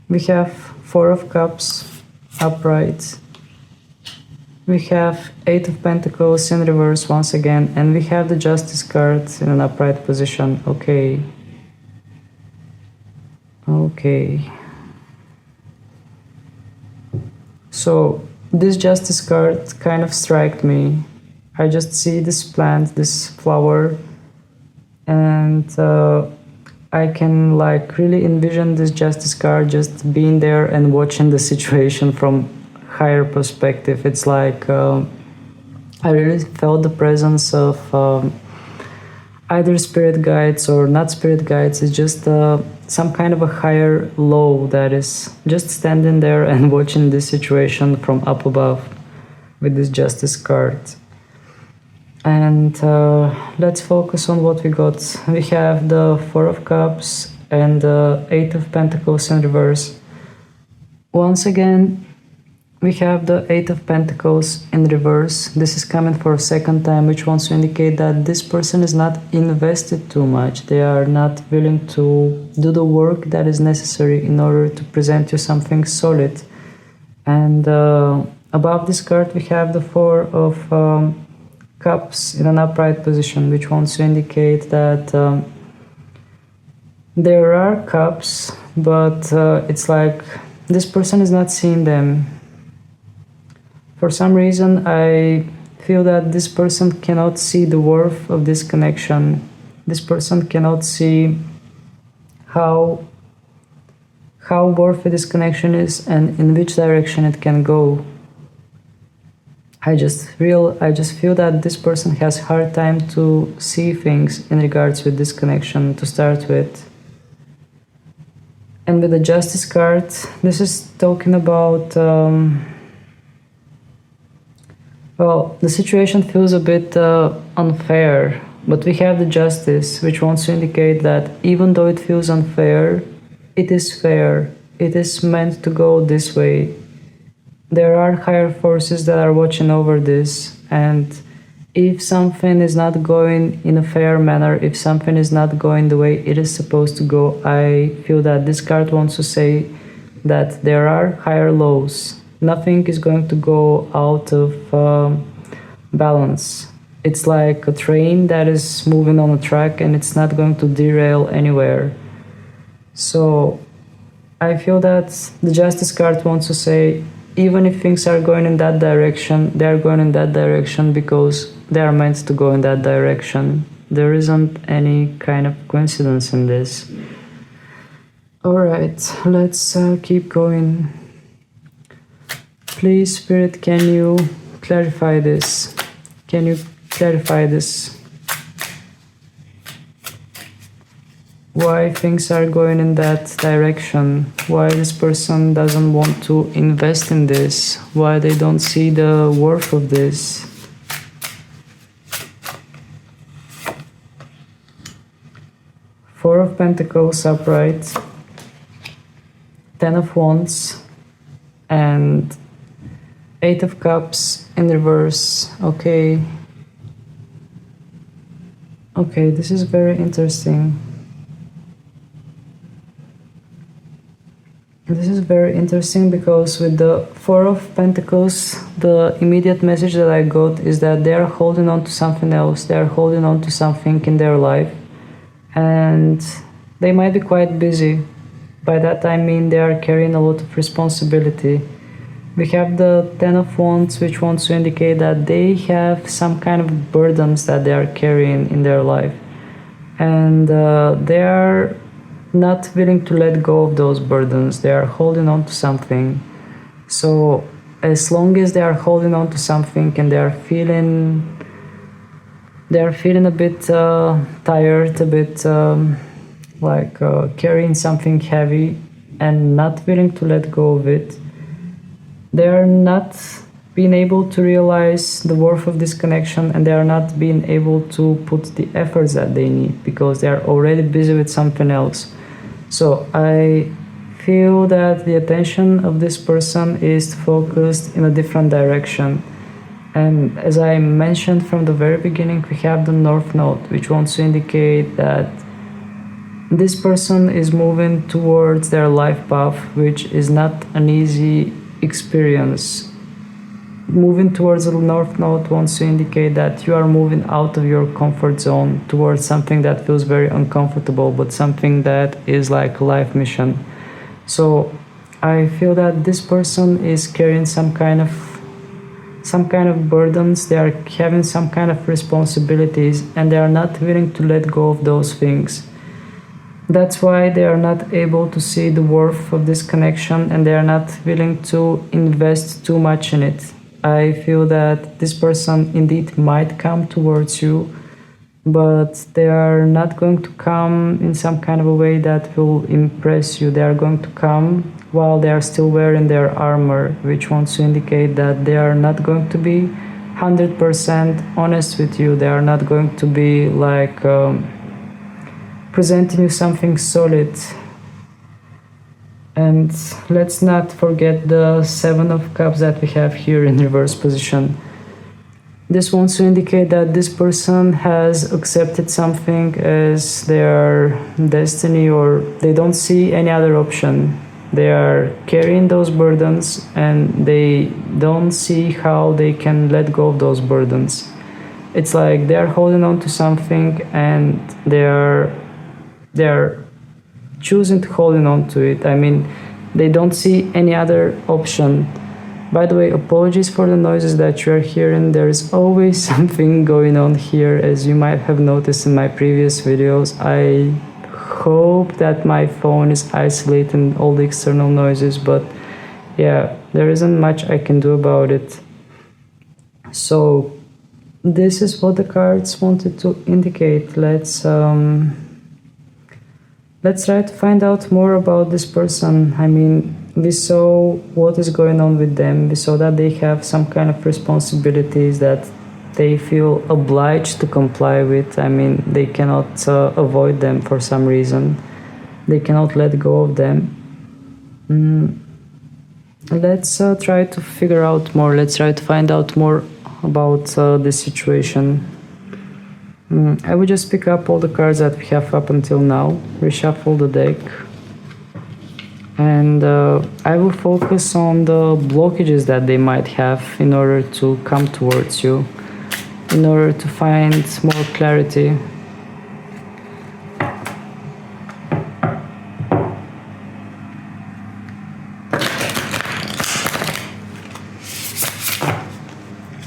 Speaker 1: We have Four of Cups upright. We have Eight of Pentacles in reverse once again, and we have the Justice card in an upright position. Okay. So this Justice card kind of struck me. I just see this plant, this flower, and I can really envision this Justice card just being there and watching the situation from higher perspective. It's like I really felt the presence of either spirit guides or not spirit guides. It's just some kind of a higher law that is just standing there and watching this situation from up above with this justice card. And let's focus on what we got. We have the Four of Cups and the Eight of Pentacles in reverse. Once again, we have the Eight of Pentacles in reverse. This is coming for a second time, which wants to indicate that this person is not invested too much. They are not willing to do the work that is necessary in order to present you something solid. And above this card, we have the Four of Cups in an upright position, which wants to indicate that there are cups, but it's like this person is not seeing them. For some reason, I feel that this person cannot see the worth of this connection. This person cannot see how worthy this connection is and in which direction it can go. I just feel that this person has a hard time to see things in regards with this connection to start with. And with the Justice card, this is talking about well, the situation feels a bit unfair, but we have the Justice, which wants to indicate that even though it feels unfair, it is fair. It is meant to go this way. There are higher forces that are watching over this, and if something is not going in a fair manner, if something is not going the way it is supposed to go, I feel that this card wants to say that there are higher laws. Nothing is going to go out of balance. It's like a train that is moving on a track and it's not going to derail anywhere. So I feel that the Justice card wants to say, even if things are going in that direction, they are going in that direction because they are meant to go in that direction. There isn't any kind of coincidence in this. Alright, let's keep going. Please, Spirit, can you clarify this? Can you clarify this? Why things are going in that direction? Why this person doesn't want to invest in this? Why they don't see the worth of this? Four of Pentacles upright, Ten of Wands, and Eight of Cups in reverse. Okay, this is very interesting. This is very interesting because with the Four of Pentacles, the immediate message that I got is that they are holding on to something else. They are holding on to something in their life, and they might be quite busy. By that I mean they are carrying a lot of responsibility. We have the Ten of Wands, which wants to indicate that they have some kind of burdens that they are carrying in their life, and they are not willing to let go of those burdens. They are holding on to something. So as long as they are holding on to something and they are feeling a bit tired, a bit like carrying something heavy and not willing to let go of it, they are not being able to realize the worth of this connection, and they are not being able to put the efforts that they need because they are already busy with something else. So I feel that the attention of this person is focused in a different direction. And as I mentioned from the very beginning, we have the North Node, which wants to indicate that this person is moving towards their life path, which is not an easy experience. Moving towards the North Node wants to indicate that you are moving out of your comfort zone towards something that feels very uncomfortable, but something that is like a life mission. So I feel that this person is carrying some kind of burdens. They are having some kind of responsibilities, and they are not willing to let go of those things. That's why they are not able to see the worth of this connection, and they are not willing to invest too much in it. I feel that this person indeed might come towards you but they are not going to come in some kind of a way that will impress you. They are going to come while they are still wearing their armor, which wants to indicate that they are not going to be 100% honest with you. They are not going to be like presenting you something solid. And let's not forget the Seven of Cups that we have here in reverse position. This wants to indicate that this person has accepted something as their destiny, or they don't see any other option. They are carrying those burdens and they don't see how they can let go of those burdens. It's like they're holding on to something and they're choosing to holding on to it. I mean, they don't see any other option. By the way, apologies for the noises that you are hearing. There is always something going on here, as you might have noticed in my previous videos. I hope that my phone is isolating all the external noises, but yeah, there isn't much I can do about it. So this is what the cards wanted to indicate. Let's try to find out more about this person. I mean, we saw what is going on with them. We saw that they have some kind of responsibilities that they feel obliged to comply with. I mean, they cannot avoid them for some reason. They cannot let go of them. Let's try to figure out more. Let's try to find out more about this situation. I will just pick up all the cards that we have up until now, reshuffle the deck, and I will focus on the blockages that they might have in order to come towards you, in order to find more clarity.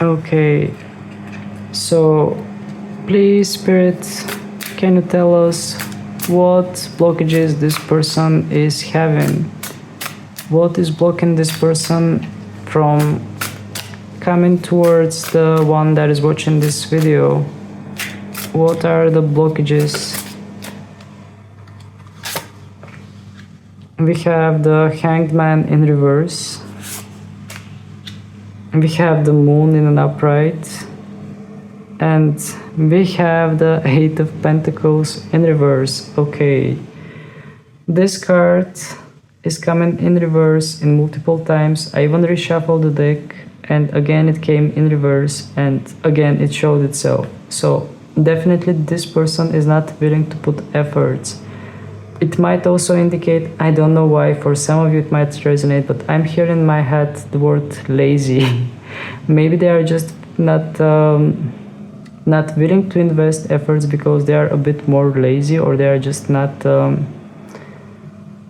Speaker 1: Okay, so please, Spirit, can you tell us what blockages this person is having? What is blocking this person from coming towards the one that is watching this video? What are the blockages? We have the Hanged Man in reverse. We have the Moon in an upright. And we have the Eight of Pentacles in reverse. Okay, this card is coming in reverse in multiple times. I even reshuffled the deck and again it came in reverse and again it showed itself. So definitely this person is not willing to put efforts. It might also indicate, I don't know why, for some of you it might resonate, but I'm hearing in my head the word lazy. Maybe they are just not willing to invest efforts because they are a bit more lazy, or they are just not,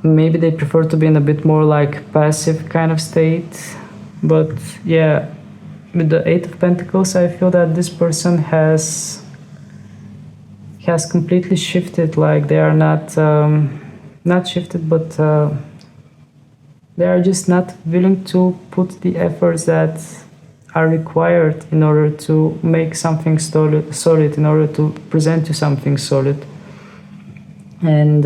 Speaker 1: maybe they prefer to be in a bit more like passive kind of state. But yeah, with the Eight of Pentacles, I feel that this person has completely shifted. Like they are not shifted, but they are just not willing to put the efforts that are required in order to make something solid, in order to present you something solid. And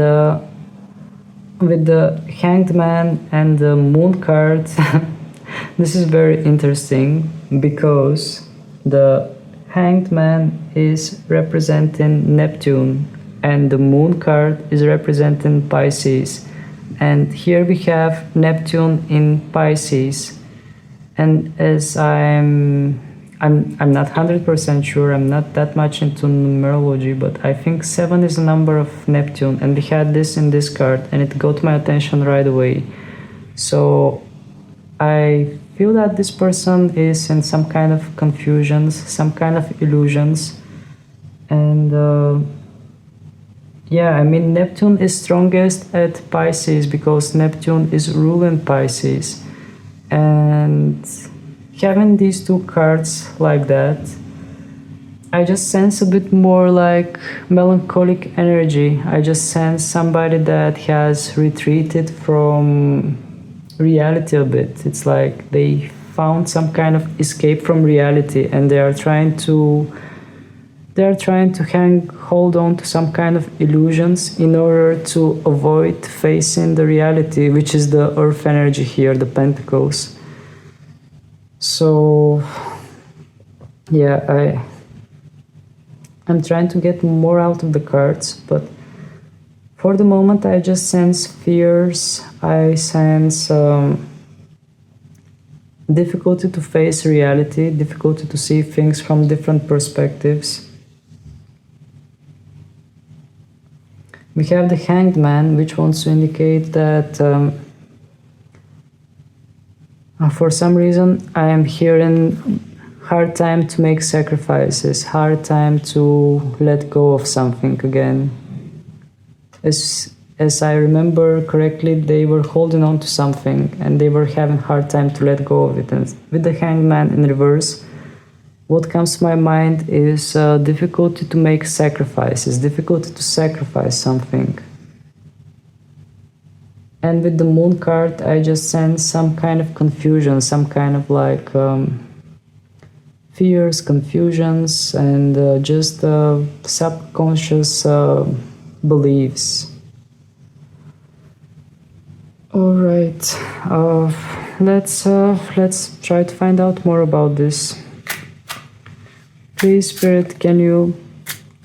Speaker 1: with the Hanged Man and the Moon card, this is very interesting because the Hanged Man is representing Neptune and the Moon card is representing Pisces. And here we have Neptune in Pisces. And as I'm not 100% sure, I'm not that much into numerology, but I think 7 is the number of Neptune, and we had this in this card, and it got my attention right away. So I feel that this person is in some kind of confusions, some kind of illusions, and yeah, I mean, Neptune is strongest at Pisces because Neptune is ruling Pisces. And having these two cards like that, I just sense a bit more like melancholic energy. I just sense somebody that has retreated from reality a bit. It's like they found some kind of escape from reality and they are trying to They are trying to hold on to some kind of illusions in order to avoid facing the reality, which is the earth energy here, the pentacles. So yeah, I'm trying to get more out of the cards, but for the moment I just sense fears, I sense difficulty to face reality, difficulty to see things from different perspectives. We have the Hanged Man, which wants to indicate that for some reason I am hearing hard time to make sacrifices, hard time to let go of something again. As I remember correctly, they were holding on to something and they were having hard time to let go of it. And with the Hanged Man in reverse, what comes to my mind is difficulty to make sacrifices, difficulty to sacrifice something. And with the Moon card, I just sense some kind of confusion, some kind of like fears, confusions, and just subconscious beliefs. All right, let's try to find out more about this. Please, Spirit, can you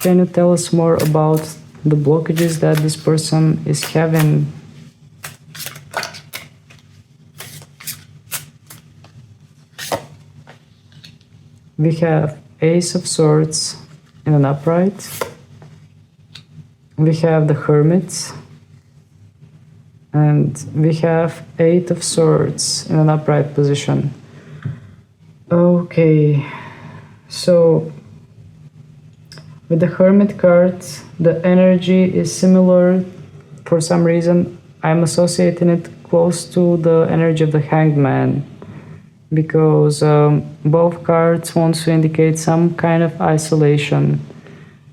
Speaker 1: tell us more about the blockages that this person is having? We have Ace of Swords in an upright. We have the Hermit. And we have Eight of Swords in an upright position. Okay, so with the Hermit card, the energy is similar. For some reason, I'm associating it close to the energy of the Hanged Man, because both cards want to indicate some kind of isolation.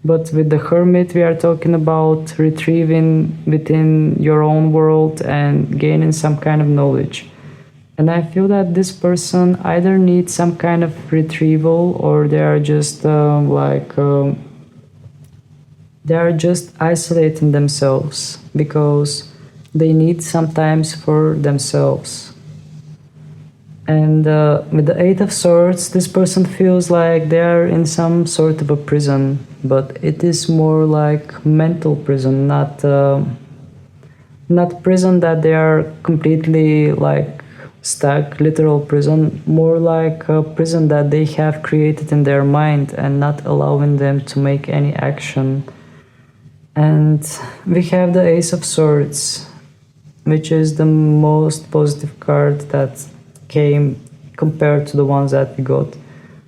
Speaker 1: But with the Hermit, we are talking about retrieving within your own world and gaining some kind of knowledge. And I feel that this person either needs some kind of retrieval, or they are just they are just isolating themselves because they need some time for themselves. And with the Eight of Swords, this person feels like they are in some sort of a prison, but it is more like mental prison, not prison that they are completely like stuck, literal prison, more like a prison that they have created in their mind and not allowing them to make any action. And we have the Ace of Swords, which is the most positive card that came compared to the ones that we got.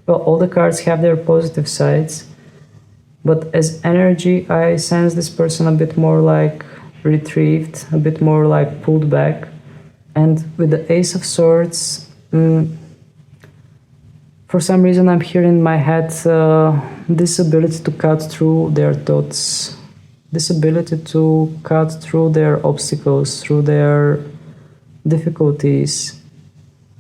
Speaker 1: Well, all the cards have their positive sides, but as energy, I sense this person a bit more like retrieved, a bit more like pulled back. And with the Ace of Swords, for some reason I'm hearing in my head this ability to cut through their thoughts, this ability to cut through their obstacles, through their difficulties.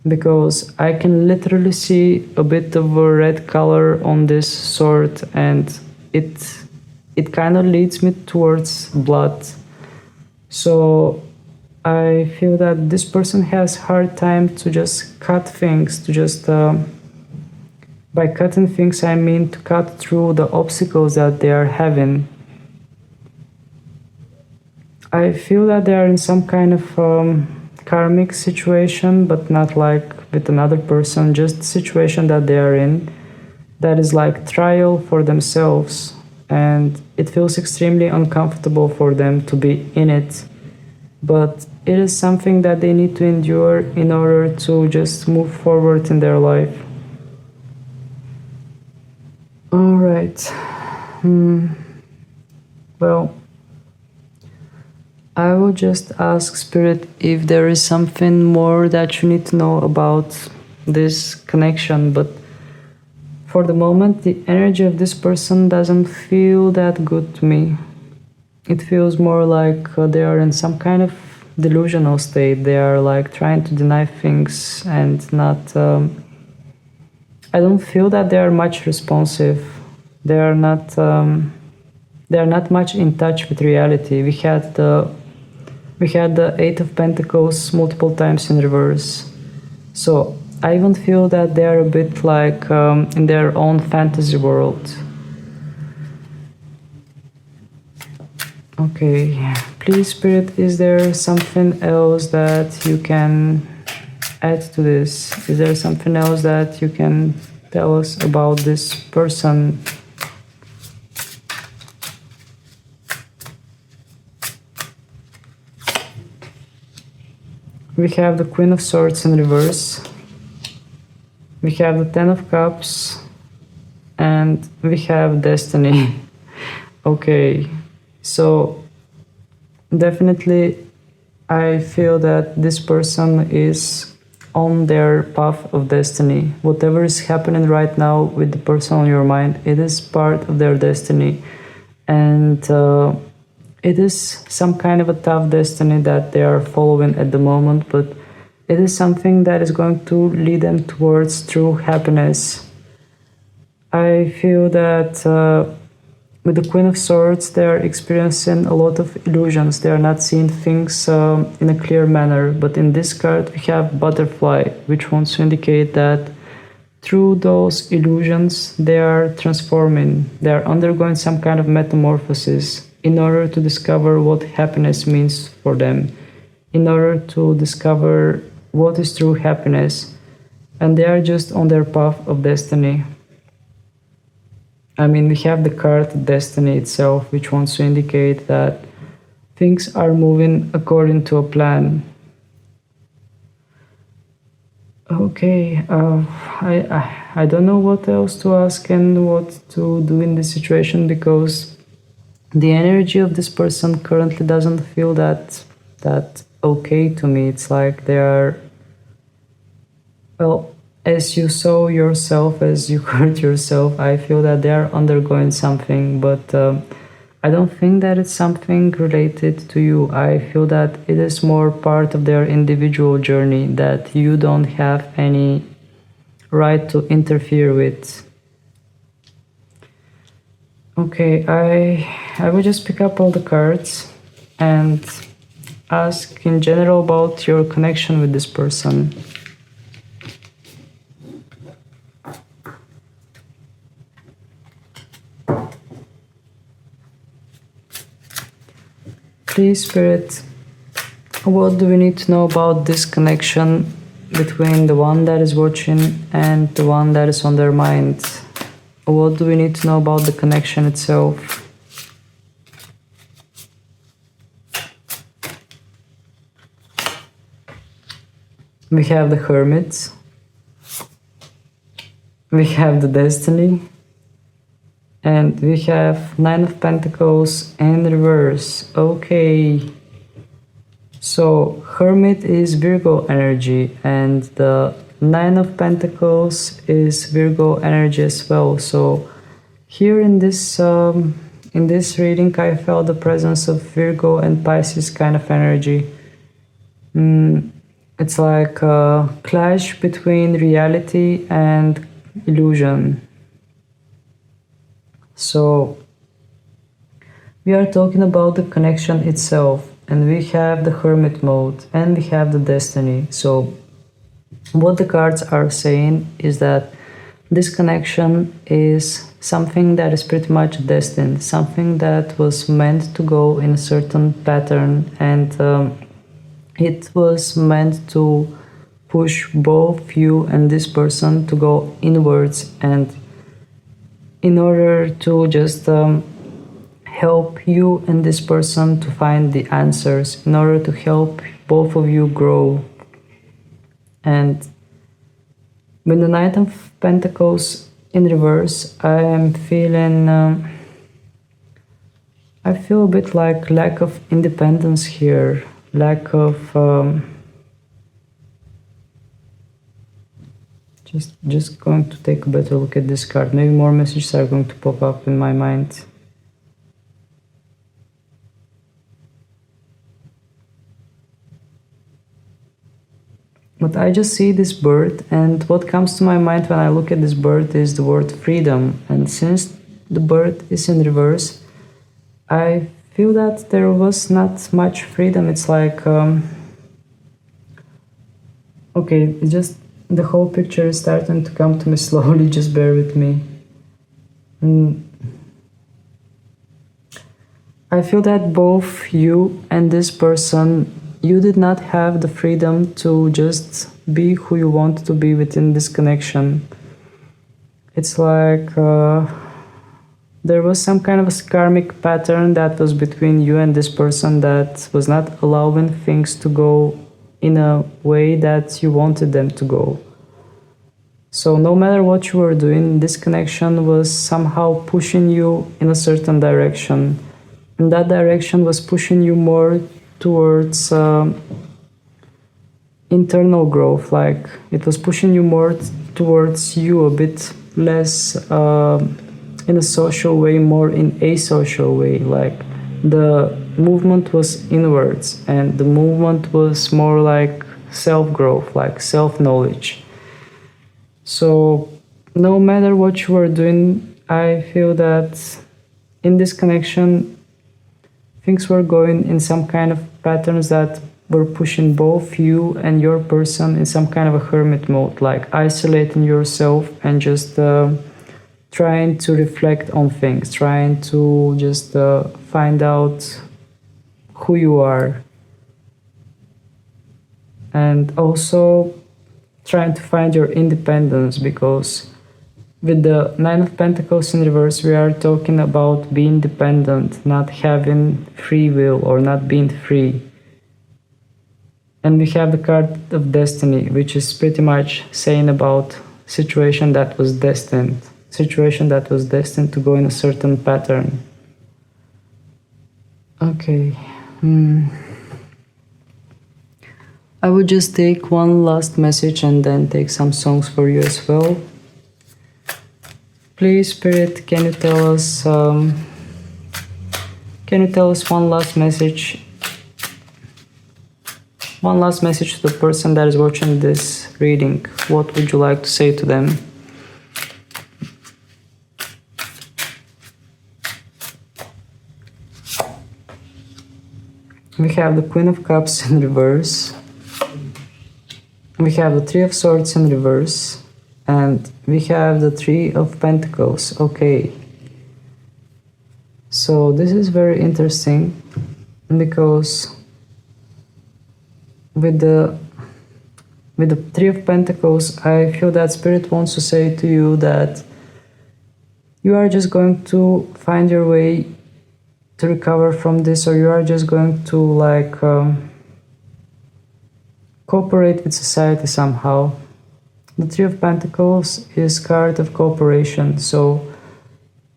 Speaker 1: Because I can literally see a bit of a red color on this sword, and it kind of leads me towards blood. So I feel that this person has hard time to just cut things, to just by cutting things I mean to cut through the obstacles that they are having. I feel that they are in some kind of karmic situation, but not like with another person, just the situation that they are in that is like trial for themselves, and it feels extremely uncomfortable for them to be in it, but it is something that they need to endure in order to just move forward in their life. All right. Well, I will just ask Spirit if there is something more that you need to know about this connection, but for the moment the energy of this person doesn't feel that good to me. It feels more like they are in some kind of delusional state. They are like trying to deny things and not I don't feel that they are much responsive. They are not. They are not much in touch with reality. We had the Eight of Pentacles multiple times in reverse. So I even feel that they are a bit like in their own fantasy world. Okay, please, Spirit, is there something else that you can add to this? Is there something else that you can tell us about this person? We have the Queen of Swords in reverse. We have the Ten of Cups. And we have Destiny. Okay, so definitely I feel that this person is on their path of destiny. Whatever is happening right now with the person on your mind, it is part of their destiny. And it is some kind of a tough destiny that they are following at the moment, but it is something that is going to lead them towards true happiness. I feel that with the Queen of Swords, they are experiencing a lot of illusions. They are not seeing things in a clear manner. But in this card, we have Butterfly, which wants to indicate that through those illusions, they are transforming. They are undergoing some kind of metamorphosis in order to discover what happiness means for them, in order to discover what is true happiness. And they are just on their path of destiny. I mean, we have the card Destiny itself, which wants to indicate that things are moving according to a plan. Okay, I don't know what else to ask and what to do in this situation, because the energy of this person currently doesn't feel that okay to me. It's like they are, well, as you saw yourself, as you heard yourself, I feel that they are undergoing something, but I don't think that it's something related to you. I feel that it is more part of their individual journey that you don't have any right to interfere with. Okay, I will just pick up all the cards and ask in general about your connection with this person. Please, Spirit, what do we need to know about this connection between the one that is watching and the one that is on their mind? What do we need to know about the connection itself? We have the Hermit. We have the Destiny. And we have Nine of Pentacles in reverse. Okay. So Hermit is Virgo energy, and the Nine of Pentacles is Virgo energy as well. So here in this reading, I felt the presence of Virgo and Pisces kind of energy. It's like a clash between reality and illusion. So we are talking about the connection itself, and we have the Hermit mode and we have the Destiny. So what the cards are saying is that this connection is something that is pretty much destined, something that was meant to go in a certain pattern, and it was meant to push both you and this person to go inwards, and in order to just help you and this person to find the answers, in order to help both of you grow. And with the Knight of Pentacles in reverse, I am feeling, I feel a bit like lack of independence here, lack of, just going to take a better look at this card. Maybe more messages are going to pop up in my mind. But I just see this bird, and what comes to my mind when I look at this bird is the word freedom. And since the bird is in reverse, I feel that there was not much freedom. It's like, okay, it just the whole picture is starting to come to me slowly, just bear with me. I feel that both you and this person, you did not have the freedom to just be who you want to be within this connection. It's like there was some kind of a karmic pattern that was between you and this person that was not allowing things to go in a way that you wanted them to go. So no matter what you were doing, this connection was somehow pushing you in a certain direction. And that direction was pushing you more towards internal growth, like it was pushing you more towards you, a bit less in a social way, more in a social way. Like the movement was inwards and the movement was more like self-growth, like self-knowledge. So no matter what you are doing, I feel that in this connection things were going in some kind of patterns that were pushing both you and your person in some kind of a hermit mode, like isolating yourself and just trying to reflect on things, trying to just find out who you are, and also trying to find your independence, because with the Nine of Pentacles in reverse, we are talking about being dependent, not having free will or not being free. And we have the card of destiny, which is pretty much saying about situation that was destined to go in a certain pattern. Okay. I would just take one last message and then take some songs for you as well. Please, Spirit, can you tell us one last message? One last message to the person that is watching this reading. What would you like to say to them? We have the Queen of Cups in reverse. We have the Three of Swords in reverse. And we have the Three of Pentacles. Okay. So this is very interesting because with the Three of Pentacles, I feel that Spirit wants to say to you that you are just going to find your way to recover from this, or you are just going to like cooperate with society somehow. The Three of Pentacles is card of cooperation, so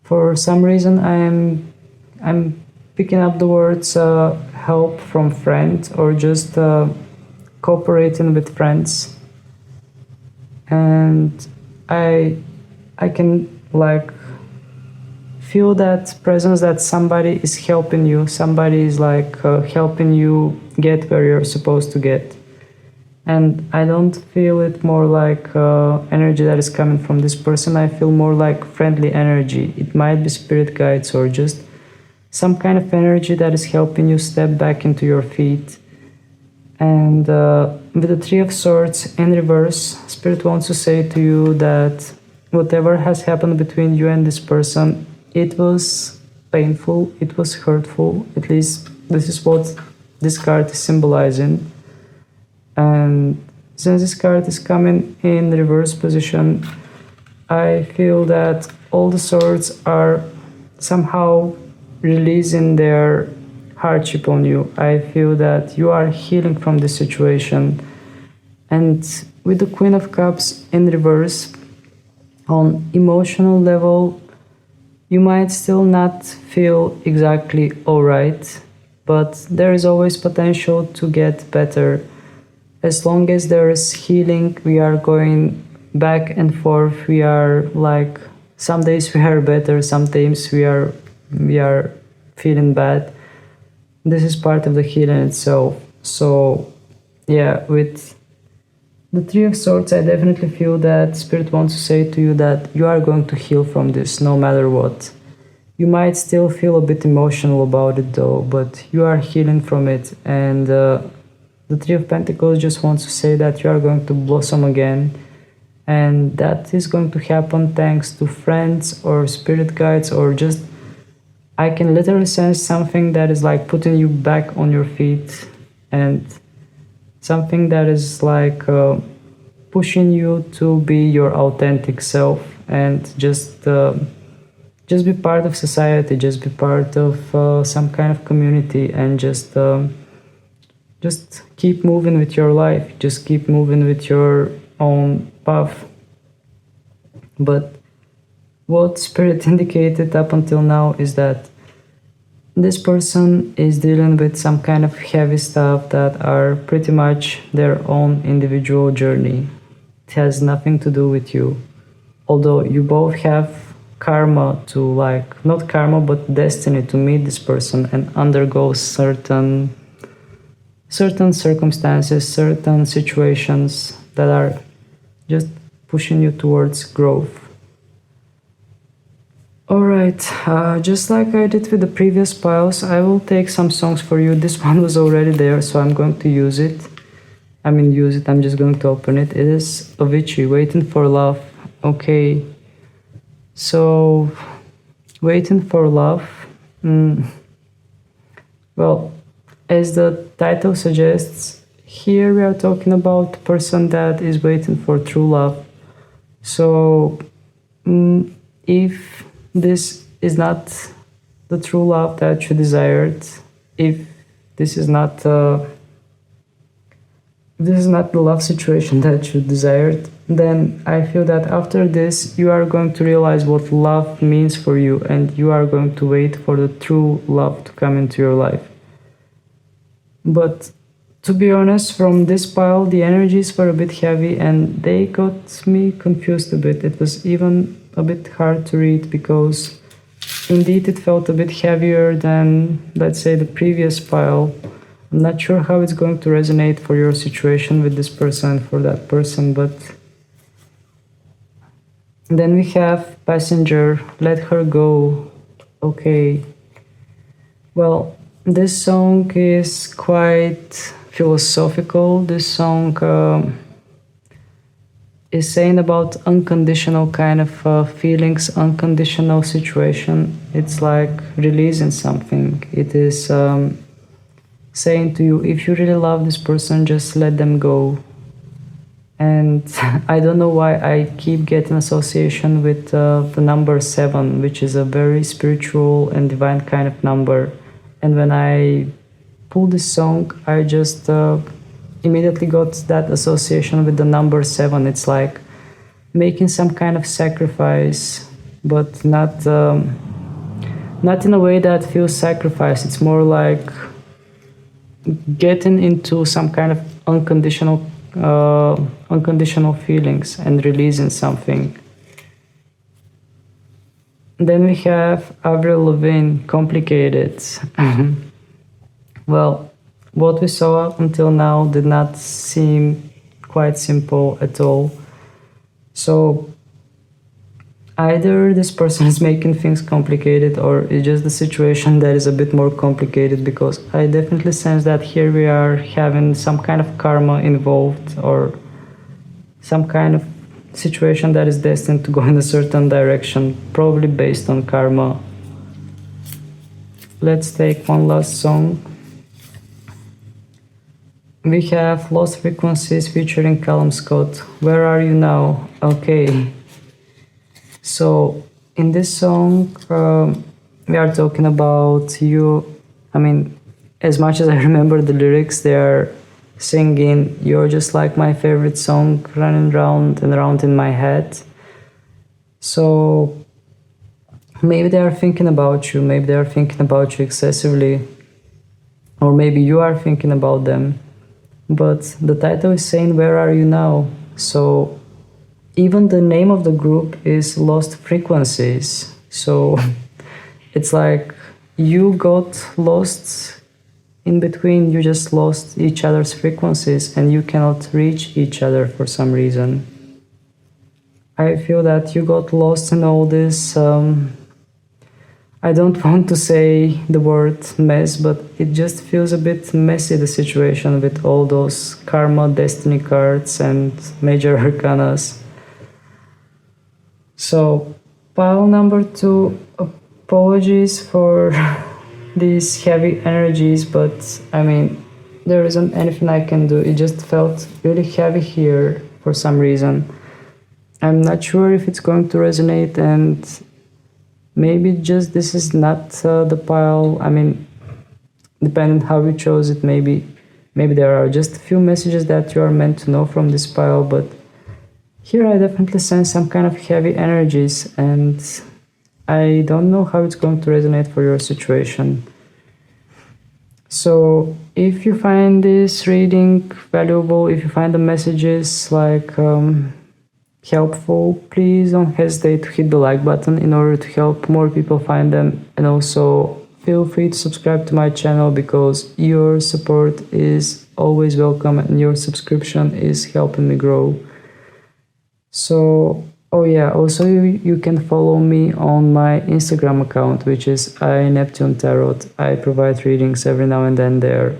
Speaker 1: for some reason I'm picking up the words help from friend, or just cooperating with friends, and I can like feel that presence, that somebody is helping you, somebody is like helping you get where you're supposed to get. And I don't feel it more like energy that is coming from this person. I feel more like friendly energy. It might be spirit guides or just some kind of energy that is helping you step back into your feet. And with the Three of Swords in reverse, Spirit wants to say to you that whatever has happened between you and this person, it was painful, it was hurtful. At least this is what this card is symbolizing. And since this card is coming in reverse position, I feel that all the swords are somehow releasing their hardship on you. I feel that you are healing from this situation. And with the Queen of Cups in reverse, on emotional level, you might still not feel exactly alright, but there is always potential to get better. As long as there is healing, we are going back and forth. We are like, some days we are better, sometimes we are feeling bad. This is part of the healing itself. So yeah, with the Three of Swords, I definitely feel that Spirit wants to say to you that you are going to heal from this no matter what. You might still feel a bit emotional about it though, but you are healing from it. And the Three of Pentacles just wants to say that you are going to blossom again. And that is going to happen thanks to friends or spirit guides, or just, I can literally sense something that is like putting you back on your feet, and something that is like pushing you to be your authentic self, and just be part of society, just be part of some kind of community, and just keep moving with your life, just keep moving with your own path. But what Spirit indicated up until now is that this person is dealing with some kind of heavy stuff that are pretty much their own individual journey. It has nothing to do with you. Although you both have karma to, like, not karma but destiny to meet this person and undergo certain circumstances, certain situations that are just pushing you towards growth. Alright, just like I did with the previous piles, I will take some songs for you. This one was already there, so I'm going to use it. I'm just going to open it. It is Avicii, Waiting for Love. Okay, so Waiting for Love. Well, as the title suggests, here we are talking about a person that is waiting for true love. So if this is not the true love that you desired, if this is not the love situation that you desired, then I feel that after this you are going to realize what love means for you, and you are going to wait for the true love to come into your life. But to be honest, from this pile the energies were a bit heavy and they got me confused a bit. It was even a bit hard to read because indeed it felt a bit heavier than, let's say, the previous pile. I'm not sure how it's going to resonate for your situation with this person and for that person, but then we have Passenger, Let Her Go. Okay, well, this song is quite philosophical. This song is saying about unconditional kind of feelings, unconditional situation. It's like releasing something. It is saying to you, if you really love this person, just let them go. And I don't know why I keep getting association with the number 7, which is a very spiritual and divine kind of number. And when I pulled this song, I just immediately got that association with the number 7. It's like making some kind of sacrifice, but not in a way that feels sacrifice. It's more like getting into some kind of unconditional feelings and releasing something. Then we have Avril Lavigne, Complicated. Well, what we saw up until now did not seem quite simple at all. So either this person is making things complicated, or it's just the situation that is a bit more complicated, because I definitely sense that here we are having some kind of karma involved, or some kind of situation that is destined to go in a certain direction, probably based on karma. Let's take one last song. We have Lost Frequencies featuring Callum Scott, Where Are You Now? Okay, so in this song we are talking about you. I mean, as much as I remember the lyrics, they are singing, you're just like my favorite song running round and around in my head. So maybe they are thinking about you, maybe they are thinking about you excessively, or maybe you are thinking about them. But the title is saying, where are you now? So even the name of the group is Lost Frequencies. So it's like you got lost in between, you just lost each other's frequencies and you cannot reach each other for some reason. I feel that you got lost in all this, I I don't want to say the word mess, but it just feels a bit messy, the situation with all those karma, destiny cards, and major arcanas. So, pile number two, apologies for these heavy energies, but I mean, there isn't anything I can do. It just felt really heavy here for some reason. I'm not sure if it's going to resonate, and maybe just this is not the pile. I mean, depending how you chose it, maybe there are just a few messages that you are meant to know from this pile, but here I definitely sense some kind of heavy energies, and I don't know how it's going to resonate for your situation. So if you find this reading valuable, if you find the messages like helpful, please don't hesitate to hit the like button in order to help more people find them, and also feel free to subscribe to my channel because your support is always welcome and your subscription is helping me grow. So, oh yeah, also you can follow me on my Instagram account, which is iNeptuneTarot. I provide readings every now and then there.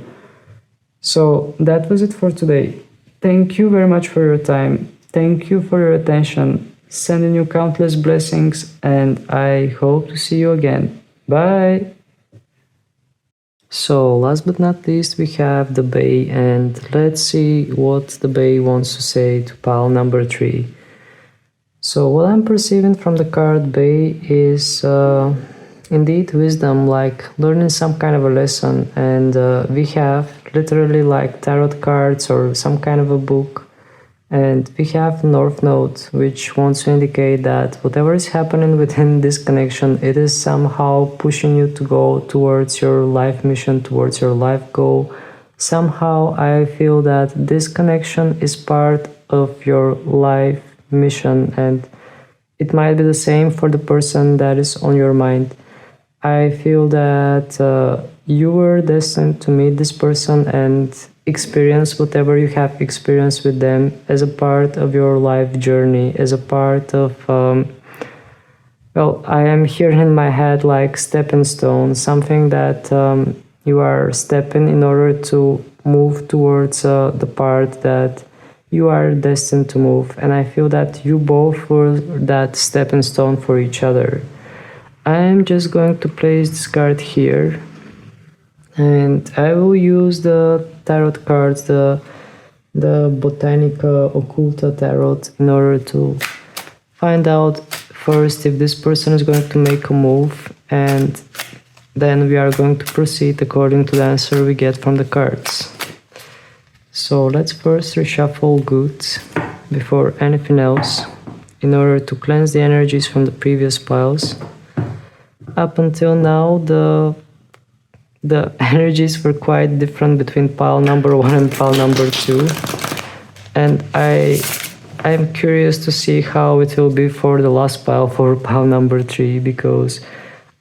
Speaker 1: So that was it for today. Thank you very much for your time. Thank you for your attention. Sending you countless blessings, and I hope to see you again. Bye! So last but not least, we have the Bay, and let's see what the Bay wants to say to pile number 3. So what I'm perceiving from the card Bay is indeed wisdom, like learning some kind of a lesson, and we have literally like tarot cards or some kind of a book, and we have North Node, which wants to indicate that whatever is happening within this connection, it is somehow pushing you to go towards your life mission, towards your life goal. Somehow I feel that this connection is part of your life mission, and it might be the same for the person that is on your mind. I feel that you were destined to meet this person and experience whatever you have experienced with them as a part of your life journey, as a part of well, I am here in my head like stepping stone, something that you are stepping in order to move towards the part that you are destined to move, and I feel that you both were that stepping stone for each other. I'm just going to place this card here, and I will use the tarot cards, the Botanica Occulta Tarot, in order to find out first if this person is going to make a move, and then we are going to proceed according to the answer we get from the cards. So let's first reshuffle goods before anything else in order to cleanse the energies from the previous piles. Up until now, the energies were quite different between pile number 1 and pile number 2, and I am curious to see how it will be for the last pile, for pile number 3, because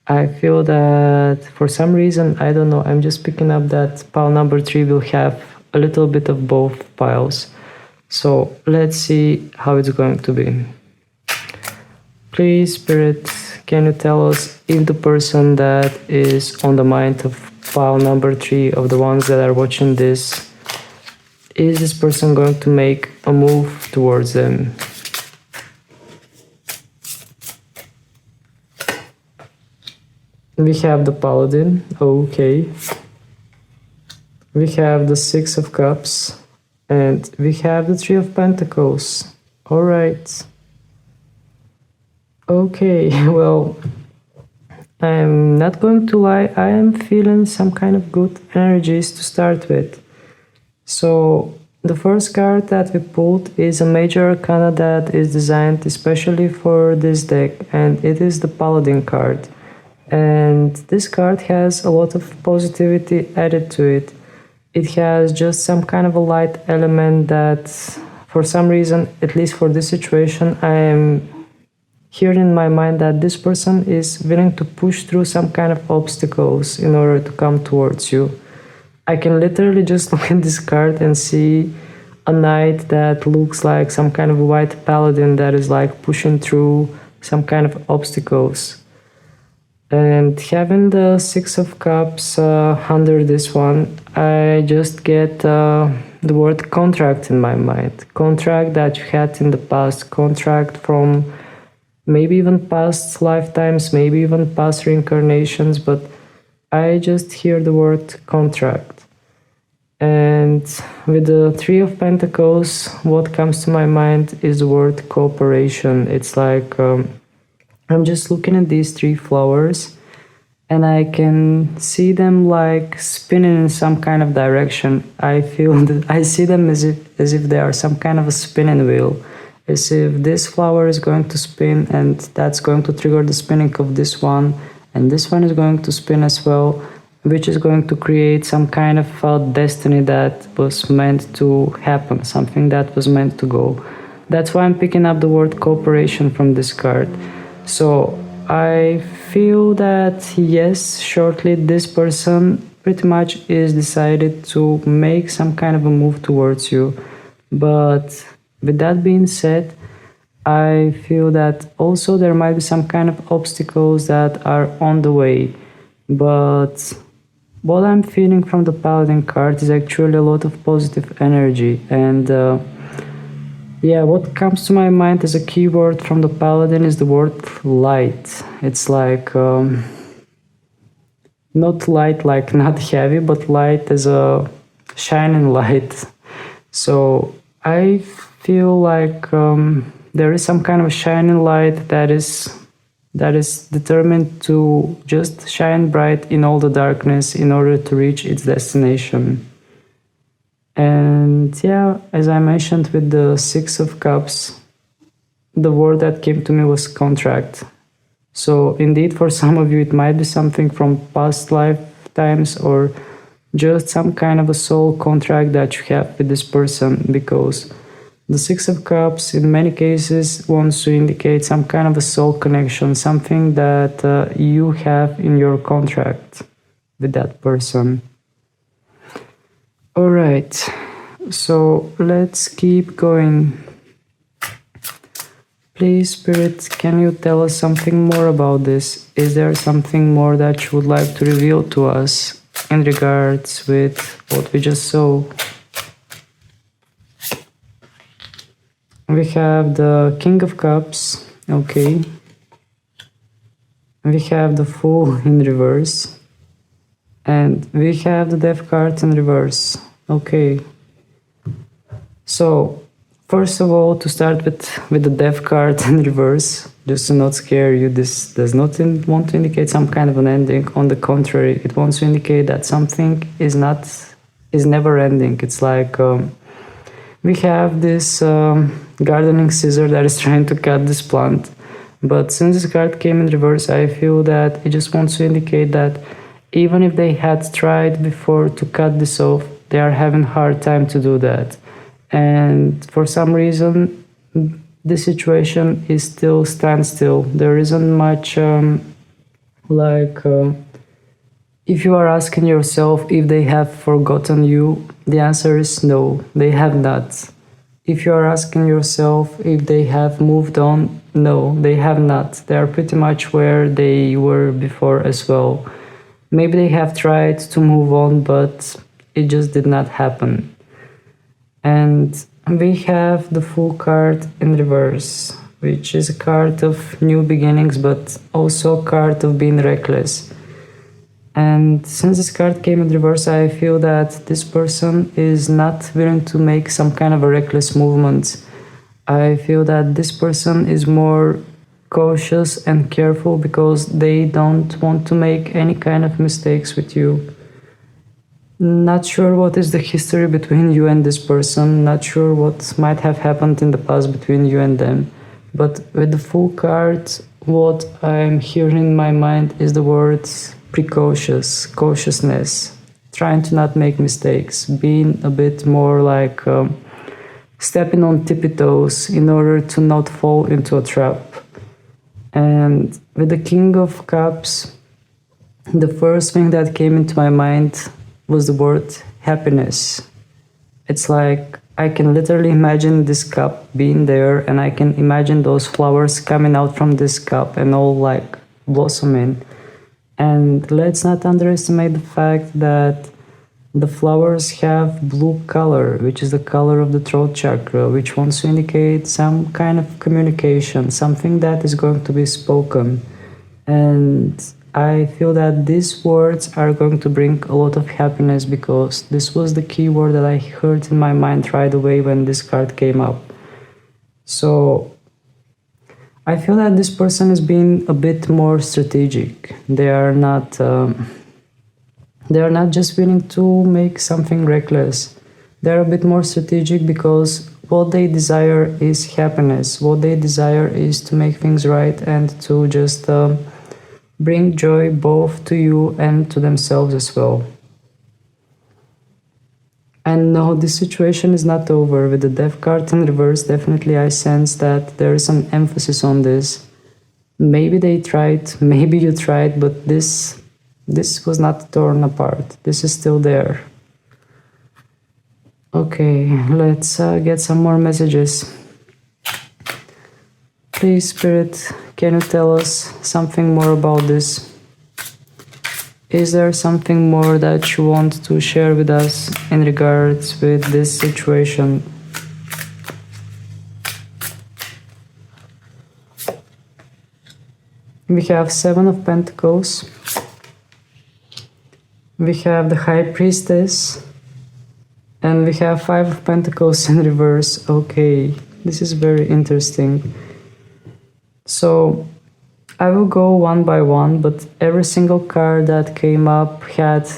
Speaker 1: I feel that for some reason, I don't know, I'm just picking up that pile number 3 will have a little bit of both piles. So let's see how it's going to be. Please, Spirit, can you tell us if the person that is on the mind of pile number 3, of the ones that are watching this, is this person going to make a move towards them? We have the Paladin, okay. We have the 6 of Cups, and we have the 3 of Pentacles. Alright. Okay, well, I'm not going to lie, I am feeling some kind of good energies to start with. So, the first card that we pulled is a major arcana that is designed especially for this deck, and it is the Paladin card. And this card has a lot of positivity added to it. It has just some kind of a light element that, for some reason, at least for this situation, I am hearing in my mind that this person is willing to push through some kind of obstacles in order to come towards you. I can literally just look at this card and see a knight that looks like some kind of white paladin that is like pushing through some kind of obstacles. And having the Six of Cups under this one, I just get the word contract in my mind. Contract that you had in the past, contract from maybe even past lifetimes, maybe even past reincarnations, but I just hear the word contract. And with the Three of Pentacles, what comes to my mind is the word cooperation. It's like I'm just looking at these three flowers and I can see them like spinning in some kind of direction. I feel that I see them as if they are some kind of a spinning wheel, as if this flower is going to spin and that's going to trigger the spinning of this one, and this one is going to spin as well, which is going to create some kind of destiny that was meant to happen, something that was meant to go. That's why I'm picking up the word cooperation from this card. So I feel that yes, shortly this person pretty much is decided to make some kind of a move towards you. But with that being said, I feel that also there might be some kind of obstacles that are on the way. But what I'm feeling from the Paladin card is actually a lot of positive energy. And yeah, what comes to my mind as a keyword from the Paladin is the word light. It's like not light like not heavy, but light as a shining light. So I feel like there is some kind of shining light that is determined to just shine bright in all the darkness in order to reach its destination. And yeah, as I mentioned with the Six of Cups, the word that came to me was contract. So indeed, for some of you, it might be something from past lifetimes or just some kind of a soul contract that you have with this person, because the Six of Cups in many cases wants to indicate some kind of a soul connection, something that you have in your contract with that person. All right, so let's keep going. Please, Spirit, can you tell us something more about this? Is there something more that you would like to reveal to us in regards with what we just saw? We have the King of Cups, okay. We have the Fool in reverse. And we have the Death card in reverse. Okay. So, first of all, to start with the Death card in reverse, just to not scare you, this does not want to indicate some kind of an ending. On the contrary, it wants to indicate that something is never ending. It's like we have this gardening scissor that is trying to cut this plant. But since this card came in reverse, I feel that it just wants to indicate that even if they had tried before to cut this off, they are having a hard time to do that. And for some reason, the situation is still standstill. There isn't much if you are asking yourself if they have forgotten you, the answer is no, they have not. If you are asking yourself if they have moved on, no, they have not. They are pretty much where they were before as well. Maybe they have tried to move on, but it just did not happen. And we have the Fool card in reverse, which is a card of new beginnings, but also a card of being reckless. And since this card came in reverse, I feel that this person is not willing to make some kind of a reckless movement. I feel that this person is more cautious and careful because they don't want to make any kind of mistakes with you. Not sure what is the history between you and this person, not sure what might have happened in the past between you and them. But with the Fool card, what I'm hearing in my mind is the words precautious, cautiousness, trying to not make mistakes, being a bit more like stepping on tippy toes in order to not fall into a trap. And with the King of Cups, the first thing that came into my mind was the word happiness. It's like I can literally imagine this cup being there, and I can imagine those flowers coming out from this cup and all like blossoming. And let's not underestimate the fact that the flowers have blue color, which is the color of the throat chakra, which wants to indicate some kind of communication, something that is going to be spoken. And I feel that these words are going to bring a lot of happiness because this was the key word that I heard in my mind right away when this card came up. So I feel that this person is being a bit more strategic. They are not just willing to make something reckless. They are a bit more strategic because what they desire is happiness. What they desire is to make things right and to just bring joy both to you and to themselves as well. And no, this situation is not over. With the Death card in reverse, definitely I sense that there is some emphasis on this. Maybe they tried, maybe you tried, but this was not torn apart. This is still there. Okay, let's get some more messages. Please, Spirit, can you tell us something more about this? Is there something more that you want to share with us in regards with this situation? We have Seven of Pentacles. We have the High Priestess. And we have Five of Pentacles in reverse. Okay, this is very interesting. So I will go one by one, but every single card that came up had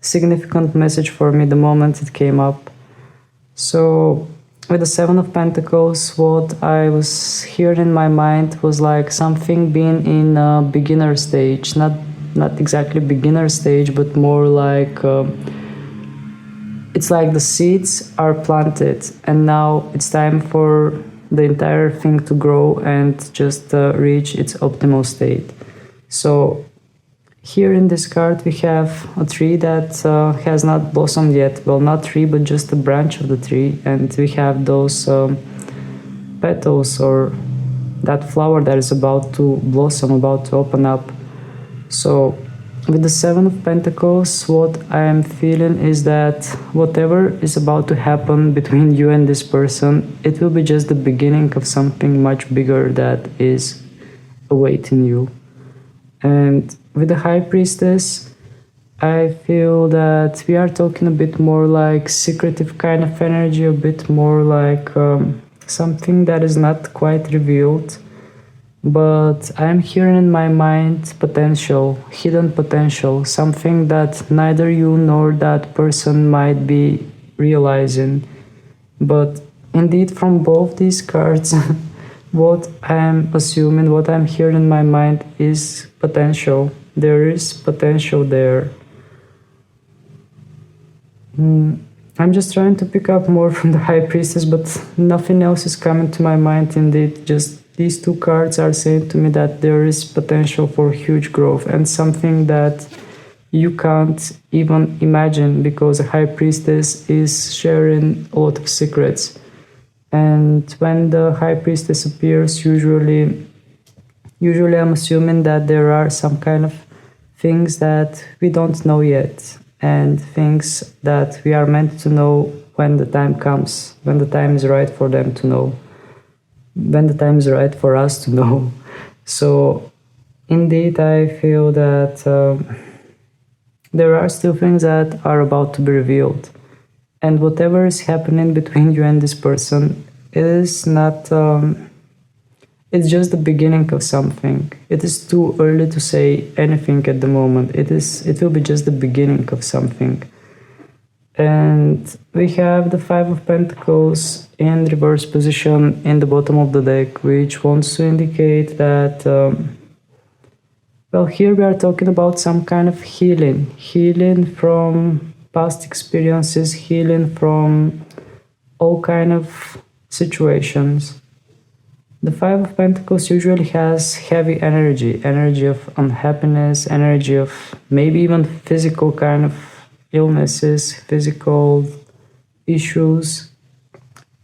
Speaker 1: significant message for me the moment it came up. So with the Seven of Pentacles, what I was hearing in my mind was like something being in a beginner stage, not exactly beginner stage, but more like it's like the seeds are planted and now it's time for the entire thing to grow and just reach its optimal state. So here in this card we have a tree that has not blossomed yet. Well, not tree, but just a branch of the tree, and we have those petals or that flower that is about to blossom, about to open up. So with the Seven of Pentacles, what I am feeling is that whatever is about to happen between you and this person, it will be just the beginning of something much bigger that is awaiting you. And with the High Priestess, I feel that we are talking a bit more like secretive kind of energy, a bit more like something that is not quite revealed. But I'm hearing in my mind potential, hidden potential, something that neither you nor that person might be realizing. But indeed, from both these cards, what I'm assuming, what I'm hearing in my mind is potential. There is potential there. I'm just trying to pick up more from the High Priestess, but nothing else is coming to my mind indeed. Just these two cards are saying to me that there is potential for huge growth and something that you can't even imagine, because a High Priestess is sharing a lot of secrets. And when the High Priestess appears, usually I'm assuming that there are some kind of things that we don't know yet, and things that we are meant to know when the time comes, when the time is right for them to know, when the time is right for us to know. So indeed, I feel that there are still things that are about to be revealed. And whatever is happening between you and this person is not... it's just the beginning of something. It is too early to say anything at the moment. It will be just the beginning of something. And we have the Five of Pentacles in reverse position in the bottom of the deck, which wants to indicate that, well, here we are talking about some kind of healing from past experiences, healing from all kind of situations. The Five of Pentacles usually has heavy energy of unhappiness, energy of maybe even physical kind of illnesses, physical issues.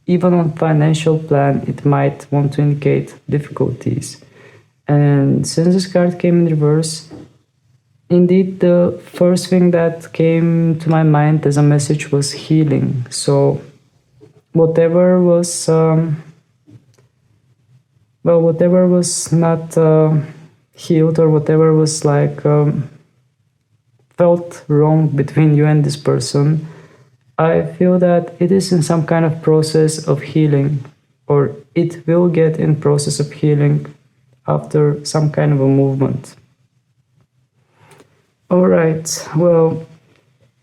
Speaker 1: Even on financial plan, it might want to indicate difficulties. And since this card came in reverse, Indeed, the first thing that came to my mind as a message was healing. So whatever was whatever was not healed, or whatever was like felt wrong between you and this person, I feel that it is in some kind of process of healing, or it will get in process of healing after some kind of a movement. All right, well,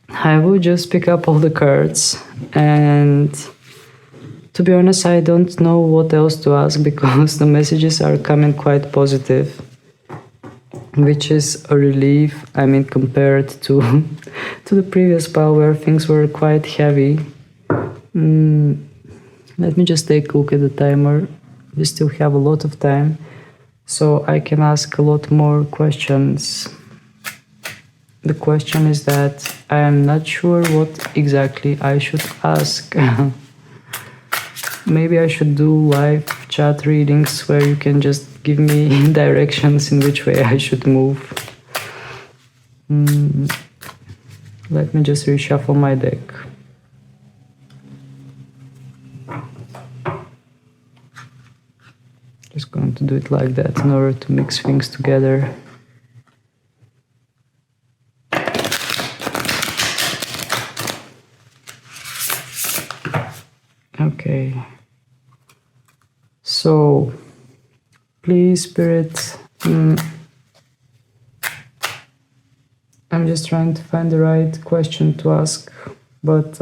Speaker 1: I will just pick up all the cards, and to be honest, I don't know what else to ask because the messages are coming quite positive, which is a relief. I mean, compared to to the previous pile where things were quite heavy. Let me just take a look at the timer. We still have a lot of time, so I can ask a lot more questions. The question is that I am not sure what exactly I should ask. Maybe I should do live chat readings where you can just give me directions in which way I should move. Let me just reshuffle my deck. Just going to do it like that in order to mix things together. Okay. So, please, Spirit, I'm just trying to find the right question to ask, but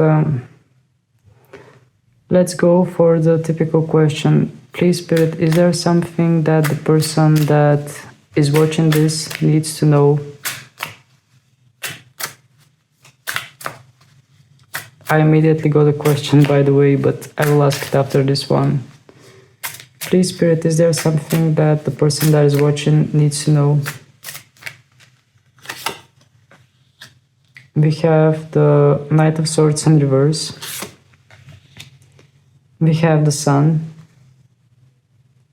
Speaker 1: let's go for the typical question. Please, Spirit, is there something that the person that is watching this needs to know? I immediately got a question, by the way, but I will ask it after this one. Please, Spirit, is there something that the person that is watching needs to know? We have the Knight of Swords in reverse. We have the Sun.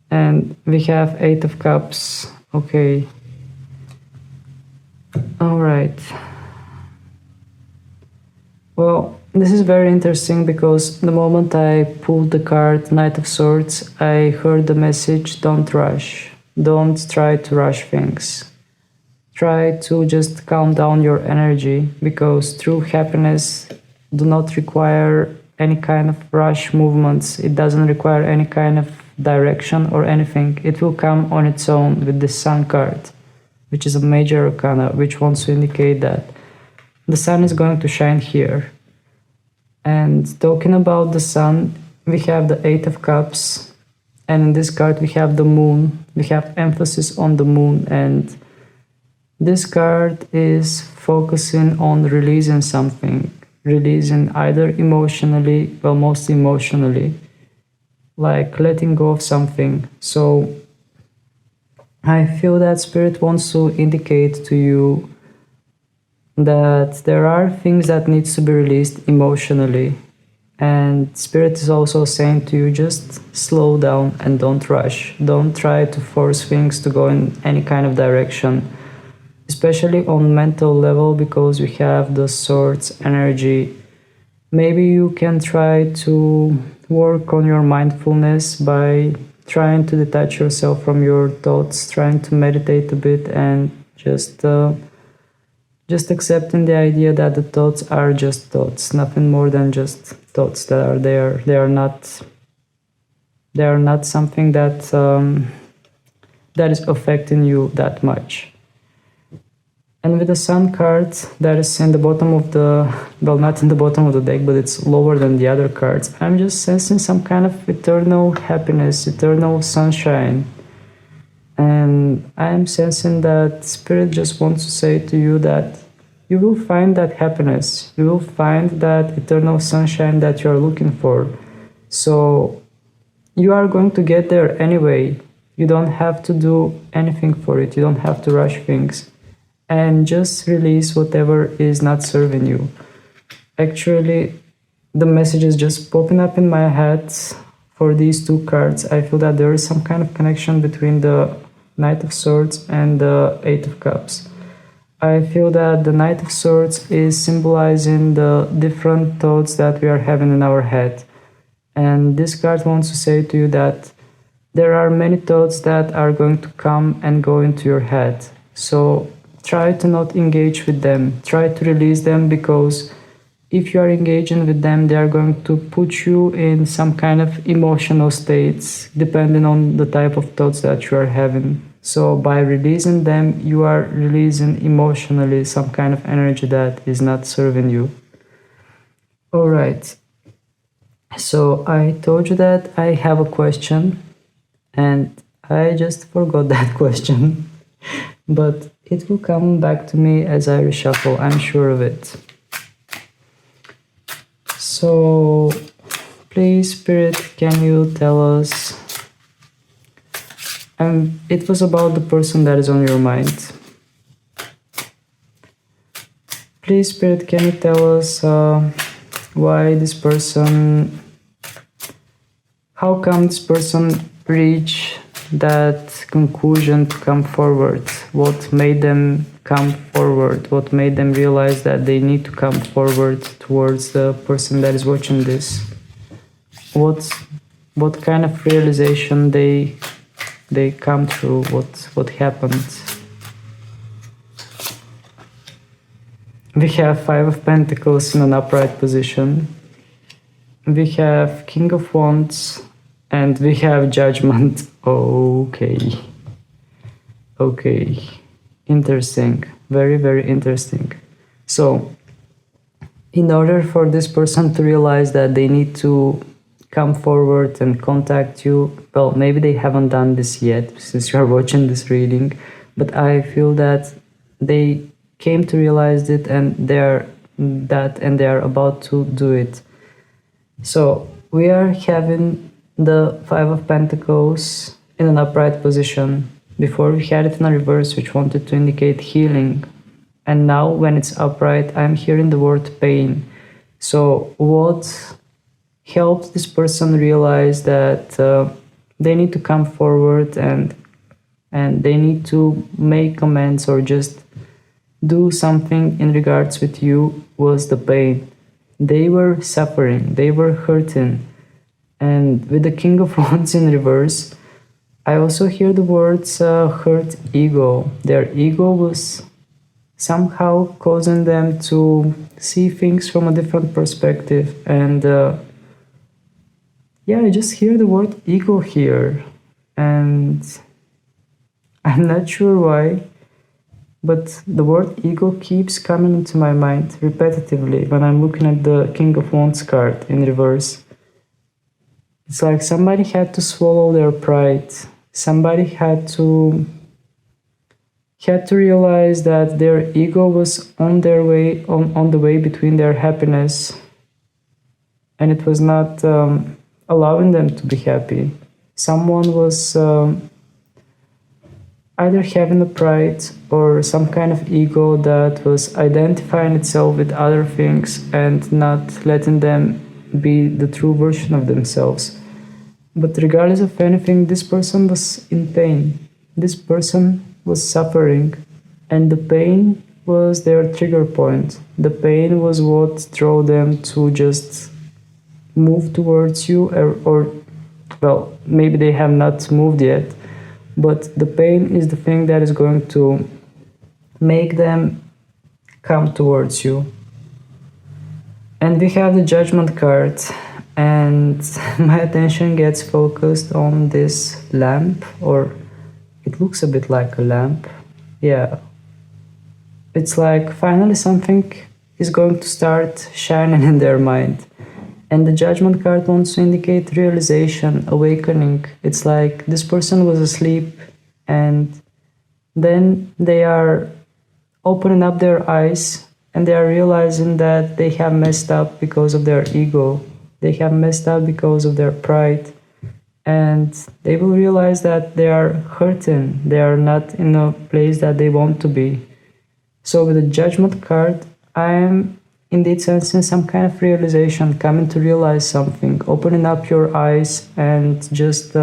Speaker 1: And we have Eight of Cups. Okay. All right. Well, this is very interesting because the moment I pulled the card Knight of Swords, I heard the message, don't rush. Don't try to rush things. Try to just calm down your energy, because true happiness do not require any kind of rush movements. It doesn't require any kind of direction or anything. It will come on its own with the Sun card, which is a major arcana, which wants to indicate that the sun is going to shine here. And talking about the sun, we have the Eight of Cups, and in this card we have the moon. We have emphasis on the moon, and this card is focusing on releasing something, releasing either emotionally, well, mostly emotionally, like letting go of something. So I feel that Spirit wants to indicate to you that there are things that needs to be released emotionally, and Spirit is also saying to you, just slow down and don't rush. Don't try to force things to go in any kind of direction, especially on mental level, because we have the Swords energy. Maybe you can try to work on your mindfulness by trying to detach yourself from your thoughts, trying to meditate a bit, and just accepting the idea that the thoughts are just thoughts, nothing more than just thoughts that are there. They are not something that that is affecting you that much. And with the Sun card, that is in the bottom of the, well, not in the bottom of the deck, but it's lower than the other cards, I'm just sensing some kind of eternal happiness, eternal sunshine. And I'm sensing that Spirit just wants to say to you that you will find that happiness, you will find that eternal sunshine that you are looking for. So you are going to get there anyway. You don't have to do anything for it. You don't have to rush things. And just release whatever is not serving you. Actually, the message is just popping up in my head for these two cards. I feel that there is some kind of connection between the Knight of Swords and the Eight of Cups. I feel that the Knight of Swords is symbolizing the different thoughts that we are having in our head. And this card wants to say to you that there are many thoughts that are going to come and go into your head. So try to not engage with them. Try to release them, because if you are engaging with them, they are going to put you in some kind of emotional states depending on the type of thoughts that you are having. So by releasing them, you are releasing emotionally some kind of energy that is not serving you. All right. So I told you that I have a question, and I just forgot that question. But it will come back to me as I reshuffle, I'm sure of it. So please, Spirit, can you tell us? It was about the person that is on your mind. Please, Spirit, can you tell us why this person, how come this person reached that conclusion to come forward? What made them come forward? What made them realize that they need to come forward towards the person that is watching this? What kind of realization they come through? What happened? We have Five of Pentacles in an upright position. We have King of Wands, and we have Judgment. Okay. Interesting. Very, very interesting. So, in order for this person to realize that they need to come forward and contact you, well, maybe they haven't done this yet since you are watching this reading, but I feel that they came to realize it, and they are about to do it. So we are having the Five of Pentacles in an upright position. Before we had it in a reverse, which wanted to indicate healing, and now when it's upright, I'm hearing the word pain. So what helped this person realize that they need to come forward and they need to make amends or just do something in regards with you was the pain. They were suffering, they were hurting. And with the King of Wands in reverse, I also hear the words hurt ego. Their ego was somehow causing them to see things from a different perspective. And yeah, I just hear the word ego here. And I'm not sure why, but the word ego keeps coming into my mind repetitively when I'm looking at the King of Wands card in reverse. It's like somebody had to swallow their pride. Somebody had to realize that their ego was on the way between their happiness, and it was not allowing them to be happy. Someone was either having a pride or some kind of ego that was identifying itself with other things and not letting them be the true version of themselves. But regardless of anything, this person was in pain. This person was suffering, and the pain was their trigger point. The pain was what drove them to just move towards you, or well, maybe they have not moved yet, but the pain is the thing that is going to make them come towards you. And we have the Judgment card, and my attention gets focused on this lamp, or it looks a bit like a lamp. Yeah, it's like finally something is going to start shining in their mind. And the Judgment card wants to indicate realization, awakening. It's like this person was asleep, and then they are opening up their eyes, and they are realizing that they have messed up because of their ego. They have messed up because of their pride. And they will realize that they are hurting. They are not in a place that they want to be. So with the Judgment card, I am indeed sensing some kind of realization, coming to realize something, opening up your eyes and just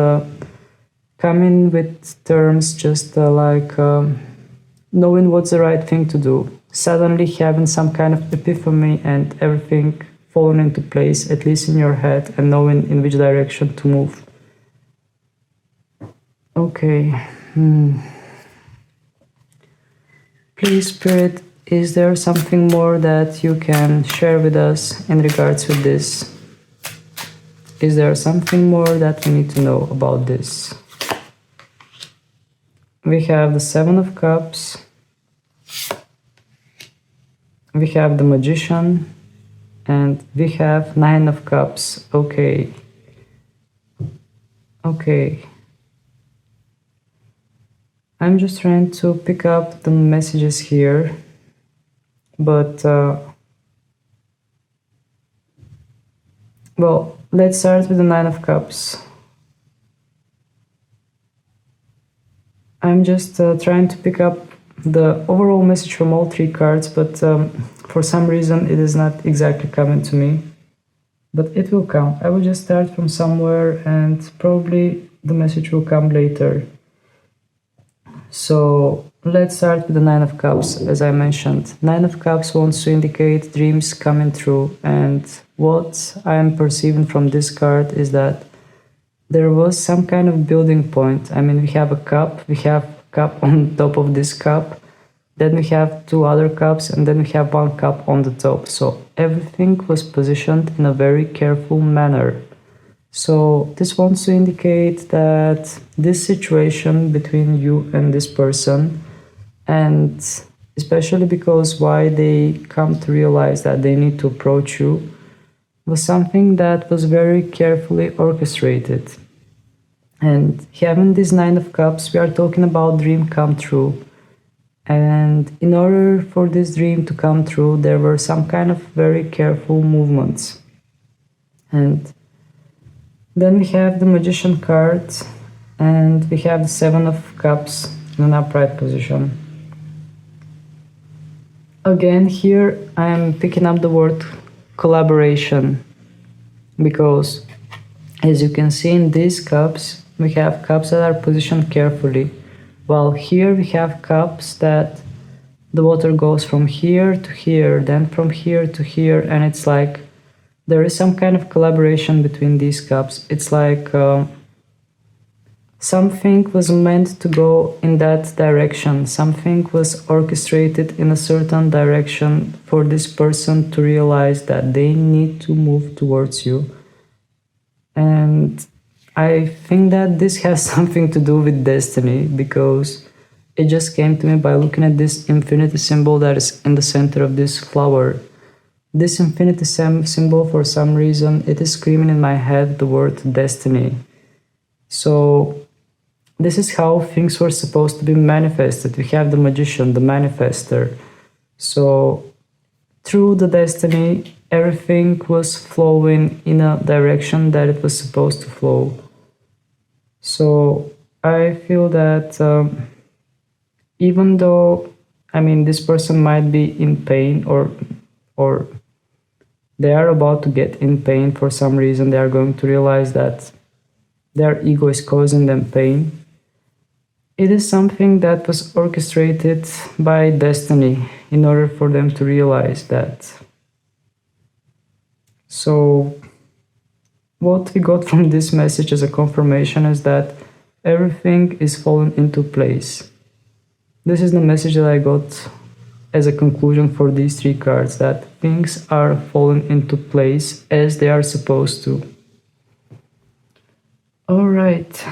Speaker 1: coming with terms just like knowing what's the right thing to do, suddenly having some kind of epiphany and everything falling into place, at least in your head, and knowing in which direction to move. Okay. Please, Spirit, is there something more that you can share with us in regards with this? Is there something more that we need to know about this? We have the Seven of Cups. We have the Magician. And we have Nine of Cups. Okay. Okay. I'm just trying to pick up the messages here. But, well, let's start with the Nine of Cups. I'm just trying to pick up the overall message from all three cards, but for some reason it is not exactly coming to me. But it will come. I will just start from somewhere and probably the message will come later. So let's start with the Nine of Cups, as I mentioned. Nine of Cups wants to indicate dreams coming true, and what I am perceiving from this card is that there was some kind of building point. I mean, we have a cup, we have a cup on top of this cup, then we have two other cups, and then we have one cup on the top. So everything was positioned in a very careful manner. So this wants to indicate that this situation between you and this person, and especially because why they come to realize that they need to approach you, was something that was very carefully orchestrated. And having this Nine of Cups, we are talking about dream come true. And in order for this dream to come true, there were some kind of very careful movements. And then we have the Magician card, and we have the Seven of Cups in an upright position. Again, here I am picking up the word collaboration, because as you can see in these cups, we have cups that are positioned carefully, while here we have cups that the water goes from here to here, then from here to here, and it's like there is some kind of collaboration between these cups. It's like something was meant to go in that direction. Something was orchestrated in a certain direction for this person to realize that they need to move towards you. And I think that this has something to do with destiny, because it just came to me by looking at this infinity symbol that is in the center of this flower. This infinity symbol, for some reason, it is screaming in my head the word destiny. So this is how things were supposed to be manifested. We have the Magician, the manifester. So through the destiny, everything was flowing in a direction that it was supposed to flow. So I feel that even though, I mean, this person might be in pain, or they are about to get in pain for some reason, they are going to realize that their ego is causing them pain. It is something that was orchestrated by destiny in order for them to realize that. So what we got from this message as a confirmation is that everything is falling into place. This is the message that I got as a conclusion for these three cards, that things are falling into place as they are supposed to. All right.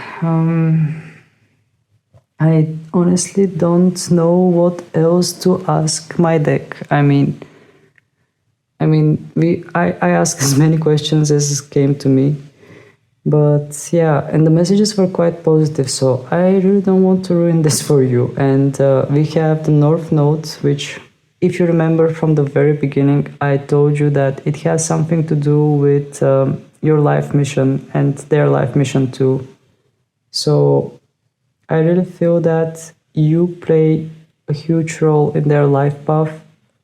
Speaker 1: I honestly don't know what else to ask my deck. I asked as many questions as came to me. But yeah, and the messages were quite positive, so I really don't want to ruin this for you. And we have the North Node, which, if you remember from the very beginning, I told you that it has something to do with your life mission and their life mission too. So I really feel that you play a huge role in their life path,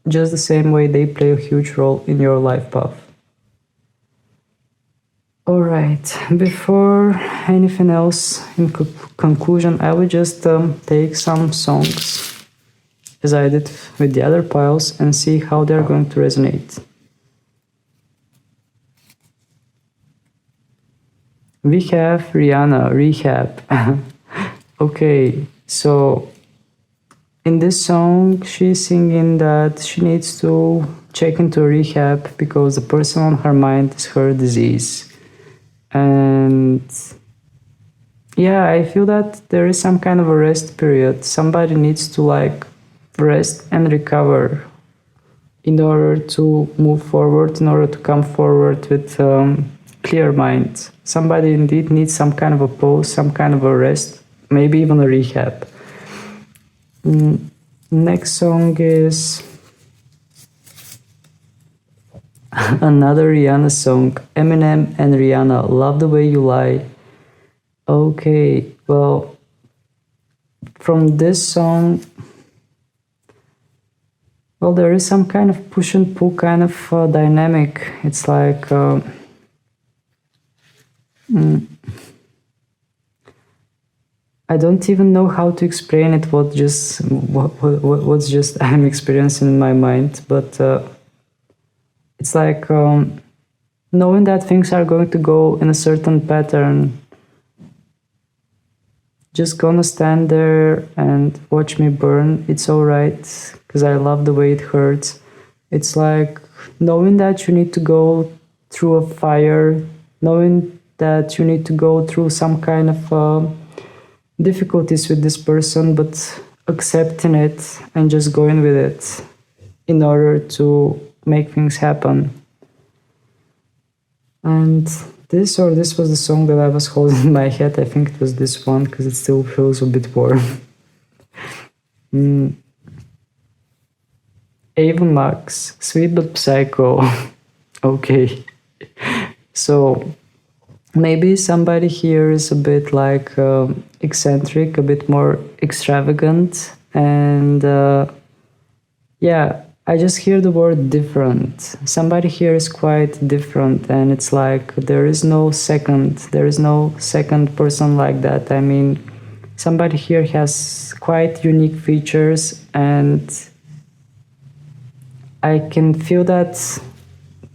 Speaker 1: just the same way they play a huge role in your life path. Alright, before anything else, in conclusion, I will just take some songs as I did with the other piles and see how they're going to resonate. We have Rihanna, Rehab. Okay, so in this song, she's singing that she needs to check into rehab because the person on her mind is her disease. And yeah, I feel that there is some kind of a rest period. Somebody needs to like rest and recover in order to move forward, in order to come forward with clear mind. Somebody indeed needs some kind of a pause, some kind of a rest, maybe even a rehab. Next song is another Rihanna song, Eminem and Rihanna, Love the Way You Lie. Okay, well, from this song, well, there is some kind of push and pull kind of dynamic. It's like I don't even know how to explain it. What's just I'm experiencing in my mind, but it's like knowing that things are going to go in a certain pattern. Just gonna stand there and watch me burn. It's alright, because I love the way it hurts. It's like knowing that you need to go through a fire, knowing that you need to go through some kind of difficulties with this person, but accepting it and just going with it in order to make things happen. And this was the song that I was holding in my head. I think it was this one because it still feels a bit warm. Ava Max, Sweet But Psycho. Okay. So maybe somebody here is a bit like eccentric, a bit more extravagant, and yeah, I just hear the word different. Somebody here is quite different, and it's like there is no second person like that. I mean, somebody here has quite unique features, and I can feel that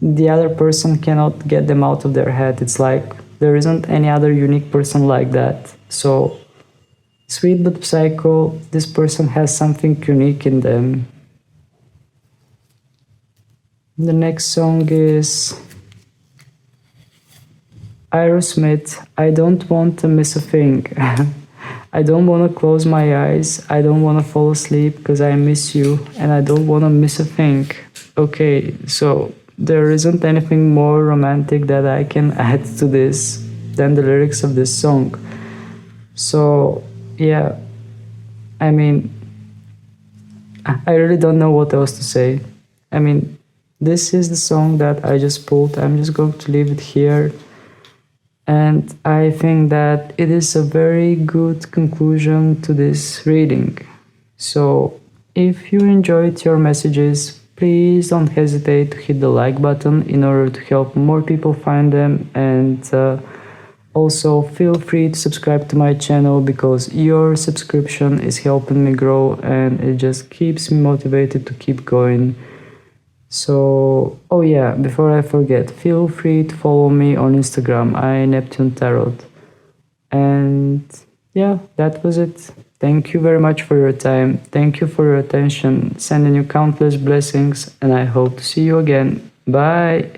Speaker 1: the other person cannot get them out of their head. It's like there isn't any other unique person like that. So, Sweet But Psycho, this person has something unique in them. The next song is Aerosmith, I Don't Want to Miss a Thing. I don't want to close my eyes, I don't want to fall asleep because I miss you, and I don't want to miss a thing. Okay, so there isn't anything more romantic that I can add to this than the lyrics of this song. So, yeah, I mean, I really don't know what else to say. I mean, this is the song that I just pulled. I'm just going to leave it here. And I think that it is a very good conclusion to this reading. So, if you enjoyed your messages, please don't hesitate to hit the like button in order to help more people find them, and also feel free to subscribe to my channel because your subscription is helping me grow and it just keeps me motivated to keep going. So, oh yeah, before I forget, feel free to follow me on Instagram, Neptune Tarot. And yeah, that was it. Thank you very much for your time. Thank you for your attention. Sending you countless blessings, and I hope to see you again. Bye.